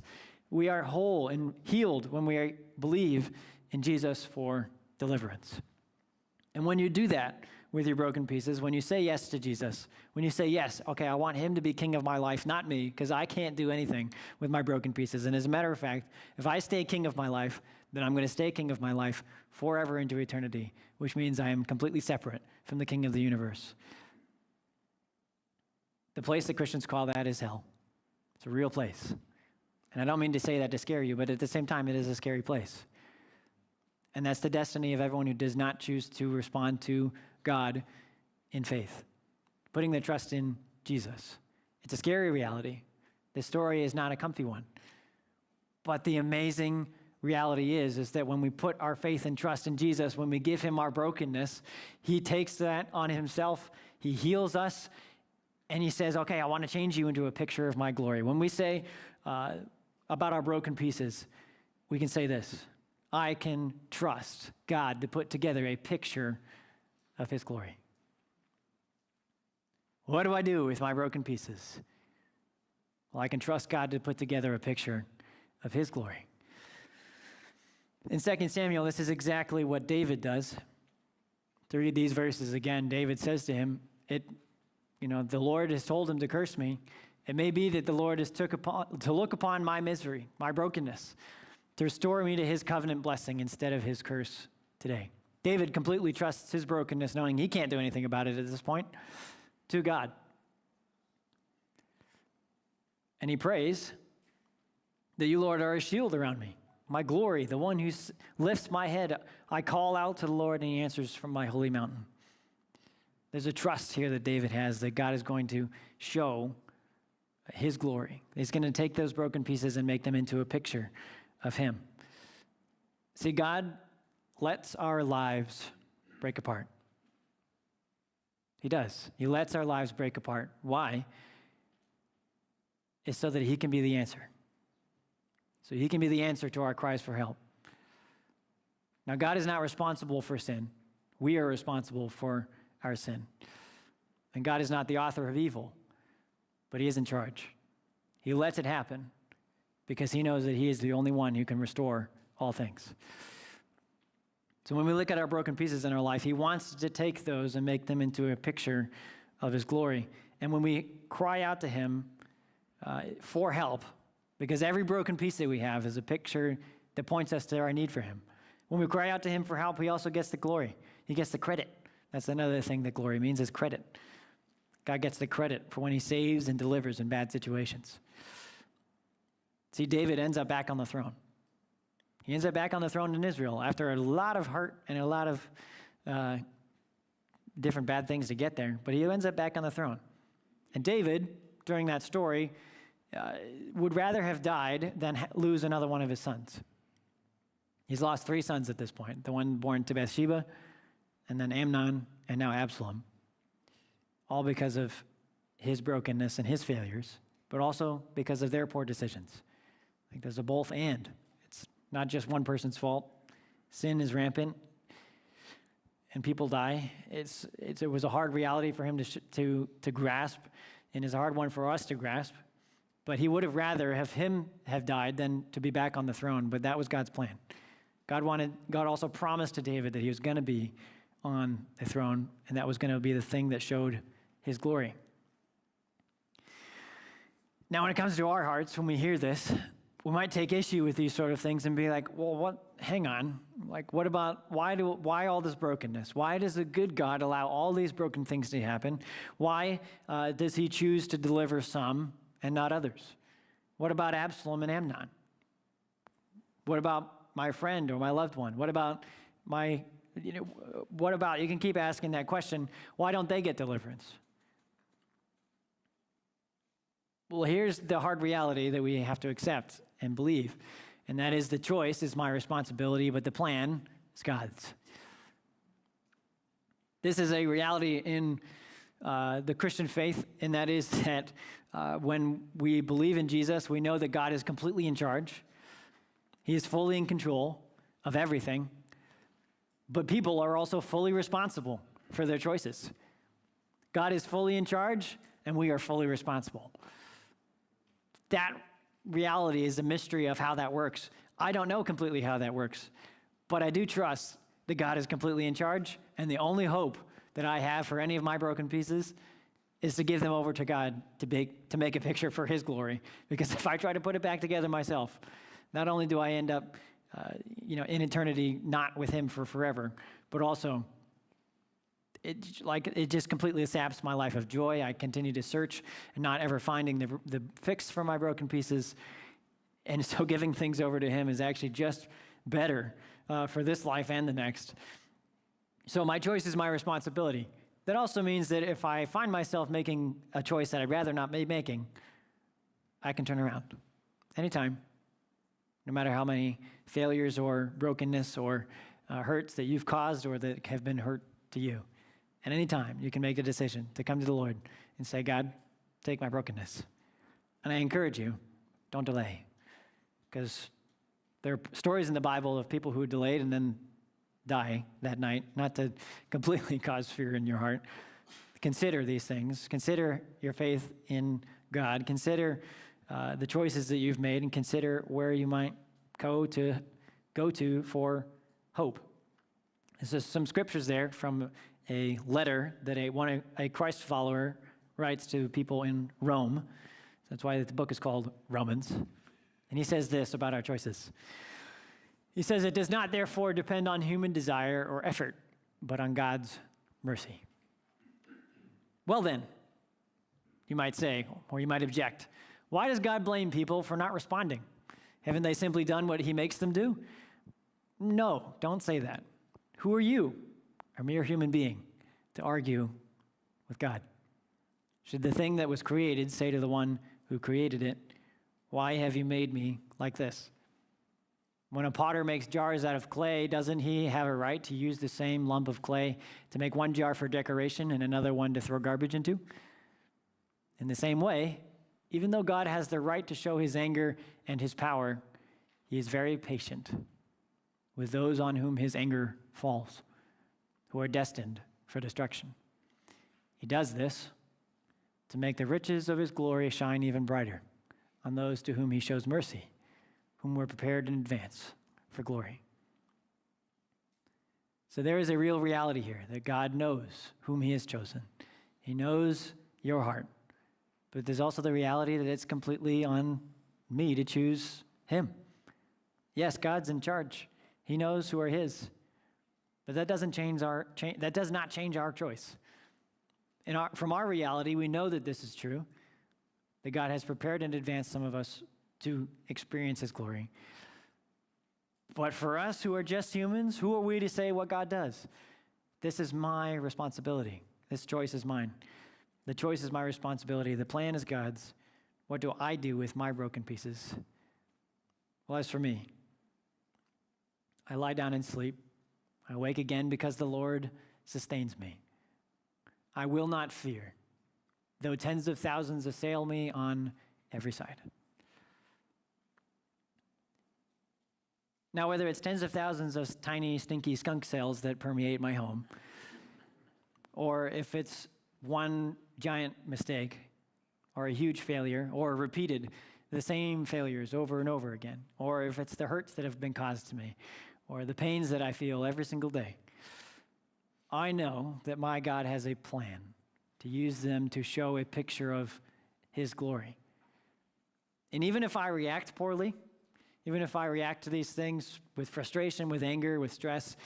We are whole and healed when we believe in Jesus for deliverance. And when you do that with your broken pieces, when you say yes to Jesus, when you say, yes, okay, I want him to be king of my life, not me, because I can't do anything with my broken pieces. And as a matter of fact, if I stay king of my life, then I'm going to stay king of my life forever into eternity, which means I am completely separate from the king of the universe. The place that Christians call that is hell. It's a real place. And I don't mean to say that to scare you, but at the same time, it is a scary place. And that's the destiny of everyone who does not choose to respond to God in faith, putting their trust in Jesus. It's a scary reality. This story is not a comfy one. But the amazing reality is that when we put our faith and trust in Jesus, when we give him our brokenness, he takes that on himself, he heals us, and he says, okay, I want to change you into a picture of my glory. When we say about our broken pieces, we can say this: I can trust God to put together a picture of his glory. What do I do with my broken pieces? Well, I can trust God to put together a picture of his glory. In 2 Samuel, this is exactly what David does. To read these verses again, David says to him, the Lord has told him to curse me. It may be that the Lord has to look upon my misery, my brokenness, to restore me to his covenant blessing instead of his curse today. David completely trusts his brokenness, knowing he can't do anything about it at this point, to God. And he prays that you, Lord, are a shield around me, my glory, the one who lifts my head. I call out to the Lord, and he answers from my holy mountain. There's a trust here that David has that God is going to show his glory. He's going to take those broken pieces and make them into a picture of him. See, God lets our lives break apart. He does. He lets our lives break apart. Why? It's so that he can be the answer. So he can be the answer to our cries for help. Now, God is not responsible for sin. We are responsible for our sin. And God is not the author of evil, but he is in charge. He lets it happen because he knows that he is the only one who can restore all things. So when we look at our broken pieces in our life, he wants to take those and make them into a picture of his glory. And when we cry out to him for help, because every broken piece that we have is a picture that points us to our need for him. When we cry out to him for help, he also gets the glory. He gets the credit. That's another thing that glory means, is credit. God gets the credit for when he saves and delivers in bad situations. See, David ends up back on the throne. He ends up back on the throne in Israel after a lot of hurt and a lot of different bad things to get there, but he ends up back on the throne. And David, during that story, would rather have died than lose another one of his sons. He's lost 3 sons at this point, the one born to Bathsheba, and then Amnon, and now Absalom, all because of his brokenness and his failures, but also because of their poor decisions. I think there's a both and. It's not just one person's fault. Sin is rampant, and people die. It was a hard reality for him to grasp, and it's a hard one for us to grasp. But he would have rather have died than to be back on the throne, but that was God's plan. God also promised to David that he was going to be on the throne, and that was going to be the thing that showed his glory. Now, when it comes to our hearts, when we hear this, we might take issue with these sort of things and be like, well, hang on. Like, what about, why all this brokenness? Why does a good God allow all these broken things to happen? Why does he choose to deliver some and not others? What about Absalom and Amnon? What about my friend or my loved one? What about you can keep asking that question, why don't they get deliverance? Well, here's the hard reality that we have to accept and believe, and that is the choice is my responsibility, but the plan is God's. This is a reality in the Christian faith, and that is that when we believe in Jesus, we know that God is completely in charge. He is fully in control of everything, but people are also fully responsible for their choices. God is fully in charge, and we are fully responsible. That reality is a mystery of how that works. I don't know completely how that works, but I do trust that God is completely in charge, and the only hope that I have for any of my broken pieces is to give them over to God to make a picture for his glory. Because if I try to put it back together myself, not only do I end up in eternity not with him for forever, but also it just completely saps my life of joy. I continue to search and not ever finding the fix for my broken pieces. And so giving things over to him is actually just better for this life and the next. So my choice is my responsibility. That also means that if I find myself making a choice that I'd rather not be making, I can turn around anytime, no matter how many failures or brokenness or hurts that you've caused or that have been hurt to you. At any time, you can make a decision to come to the Lord and say, God, take my brokenness. And I encourage you, don't delay. Because there are stories in the Bible of people who delayed and then die that night, not to completely cause fear in your heart. Consider these things. Consider your faith in God. Consider the choices that you've made, and consider where you might go to for hope. There's some scriptures there from a letter that a Christ follower writes to people in Rome. That's why the book is called Romans. And he says this about our choices. He says it does not therefore depend on human desire or effort, but on God's mercy. Well then, you might say, or you might object, why does God blame people for not responding? Haven't they simply done what he makes them do? No, don't say that. Who are you, a mere human being, to argue with God? Should the thing that was created say to the one who created it, why have you made me like this? When a potter makes jars out of clay, doesn't he have a right to use the same lump of clay to make one jar for decoration and another one to throw garbage into? In the same way, even though God has the right to show his anger and his power, he is very patient with those on whom his anger falls, who are destined for destruction. He does this to make the riches of his glory shine even brighter on those to whom he shows mercy, whom were prepared in advance for glory. So there is a real reality here that God knows whom he has chosen. He knows your heart. But there's also the reality that it's completely on me to choose him. Yes, God's in charge. He knows who are his. But that does not change our choice. From our reality, we know that this is true, that God has prepared in advance some of us to experience his glory. But for us who are just humans, who are we to say what God does? This is my responsibility. This choice is mine. The choice is my responsibility. The plan is God's. What do I do with my broken pieces? Well, as for me, I lie down and sleep. I wake again because the Lord sustains me. I will not fear, though tens of thousands assail me on every side. Now, whether it's tens of thousands of tiny, stinky skunk cells that permeate my home, or if it's one giant mistake, or a huge failure, or repeated the same failures over and over again, or if it's the hurts that have been caused to me, or the pains that I feel every single day, I know that my God has a plan to use them to show a picture of his glory. And even if I react poorly, even if I react to these things with frustration, with anger, with stress,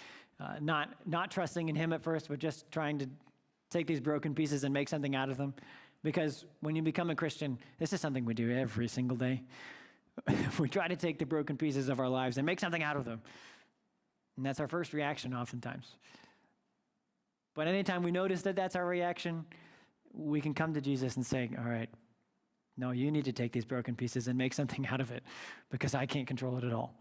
not trusting in him at first, but just trying to take these broken pieces and make something out of them. Because when you become a Christian, this is something we do every single day. We try to take the broken pieces of our lives and make something out of them. And that's our first reaction oftentimes. But anytime we notice that that's our reaction, we can come to Jesus and say, all right, no, you need to take these broken pieces and make something out of it because I can't control it at all.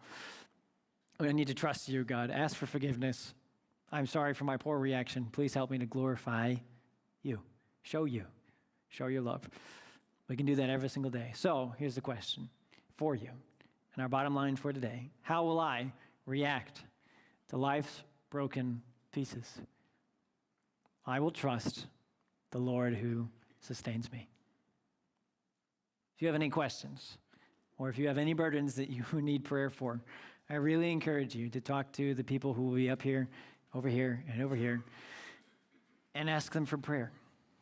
I need to trust you, God. Ask for forgiveness. I'm sorry for my poor reaction. Please help me to glorify you. Show your love. We can do that every single day. So here's the question for you. And our bottom line for today: how will I react to life's broken pieces? I will trust the Lord who sustains me. If you have any questions, or if you have any burdens that you need prayer for, I really encourage you to talk to the people who will be up here, over here, and over here, and ask them for prayer.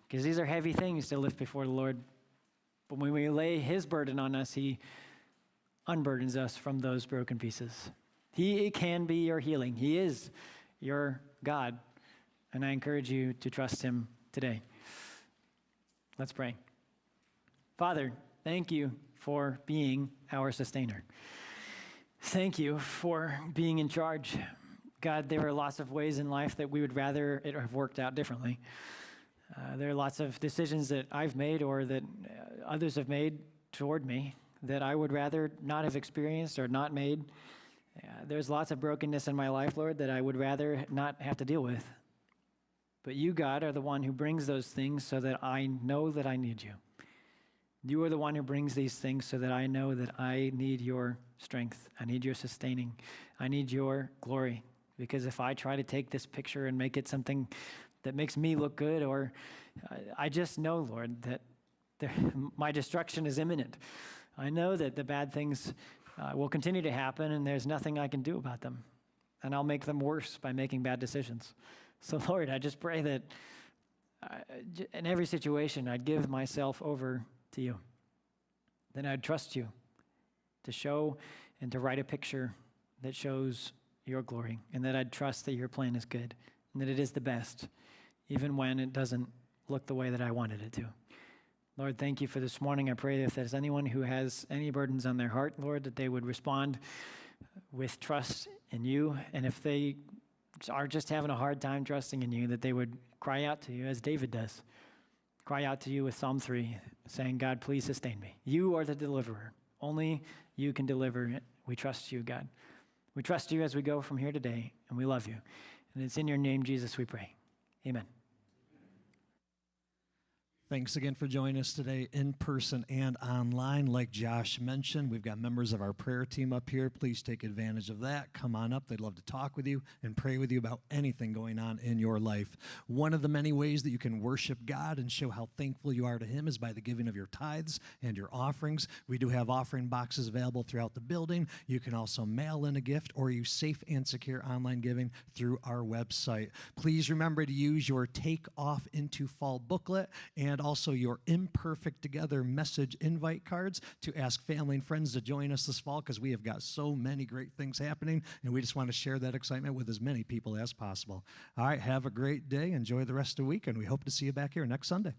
Because these are heavy things to lift before the Lord. But when we lay his burden on us, he unburdens us from those broken pieces. He can be your healing. He is your God. And I encourage you to trust him today. Let's pray. Father, thank you for being our sustainer. Thank you for being in charge. God, there are lots of ways in life that we would rather it have worked out differently. There are lots of decisions that I've made or that others have made toward me that I would rather not have experienced or not made. There's lots of brokenness in my life, Lord, that I would rather not have to deal with. But you, God, are the one who brings those things so that I know that I need you. You are the one who brings these things so that I know that I need your strength. I need your sustaining. I need your glory. Because if I try to take this picture and make it something that makes me look good, or I just know, Lord, that my destruction is imminent. I know that the bad things will continue to happen and there's nothing I can do about them. And I'll make them worse by making bad decisions. So, Lord, I just pray that in every situation I'd give myself over to you. Then I'd trust you to show and to write a picture that shows your glory, and that I'd trust that your plan is good and that it is the best, even when it doesn't look the way that I wanted it to. Lord, thank you for this morning. I pray that if there's anyone who has any burdens on their heart, Lord, that they would respond with trust in you. And if they are just having a hard time trusting in you, that they would cry out to you as David does. Cry out to you with Psalm 3, saying, God, please sustain me. You are the deliverer. Only you can deliver. We trust you, God. We trust you as we go from here today, and we love you. And it's in your name, Jesus, we pray. Amen. Thanks again for joining us today in person and online. Like Josh mentioned, we've got members of our prayer team up here. Please take advantage of that. Come on up. They'd love to talk with you and pray with you about anything going on in your life. One of the many ways that you can worship God and show how thankful you are to Him is by the giving of your tithes and your offerings. We do have offering boxes available throughout the building. You can also mail in a gift or use safe and secure online giving through our website. Please remember to use your Take Off into Fall booklet and also your Imperfect Together message invite cards to ask family and friends to join us this fall, because we have got so many great things happening, and we just want to share that excitement with as many people as possible. All right, have a great day. Enjoy the rest of the week, and we hope to see you back here next Sunday.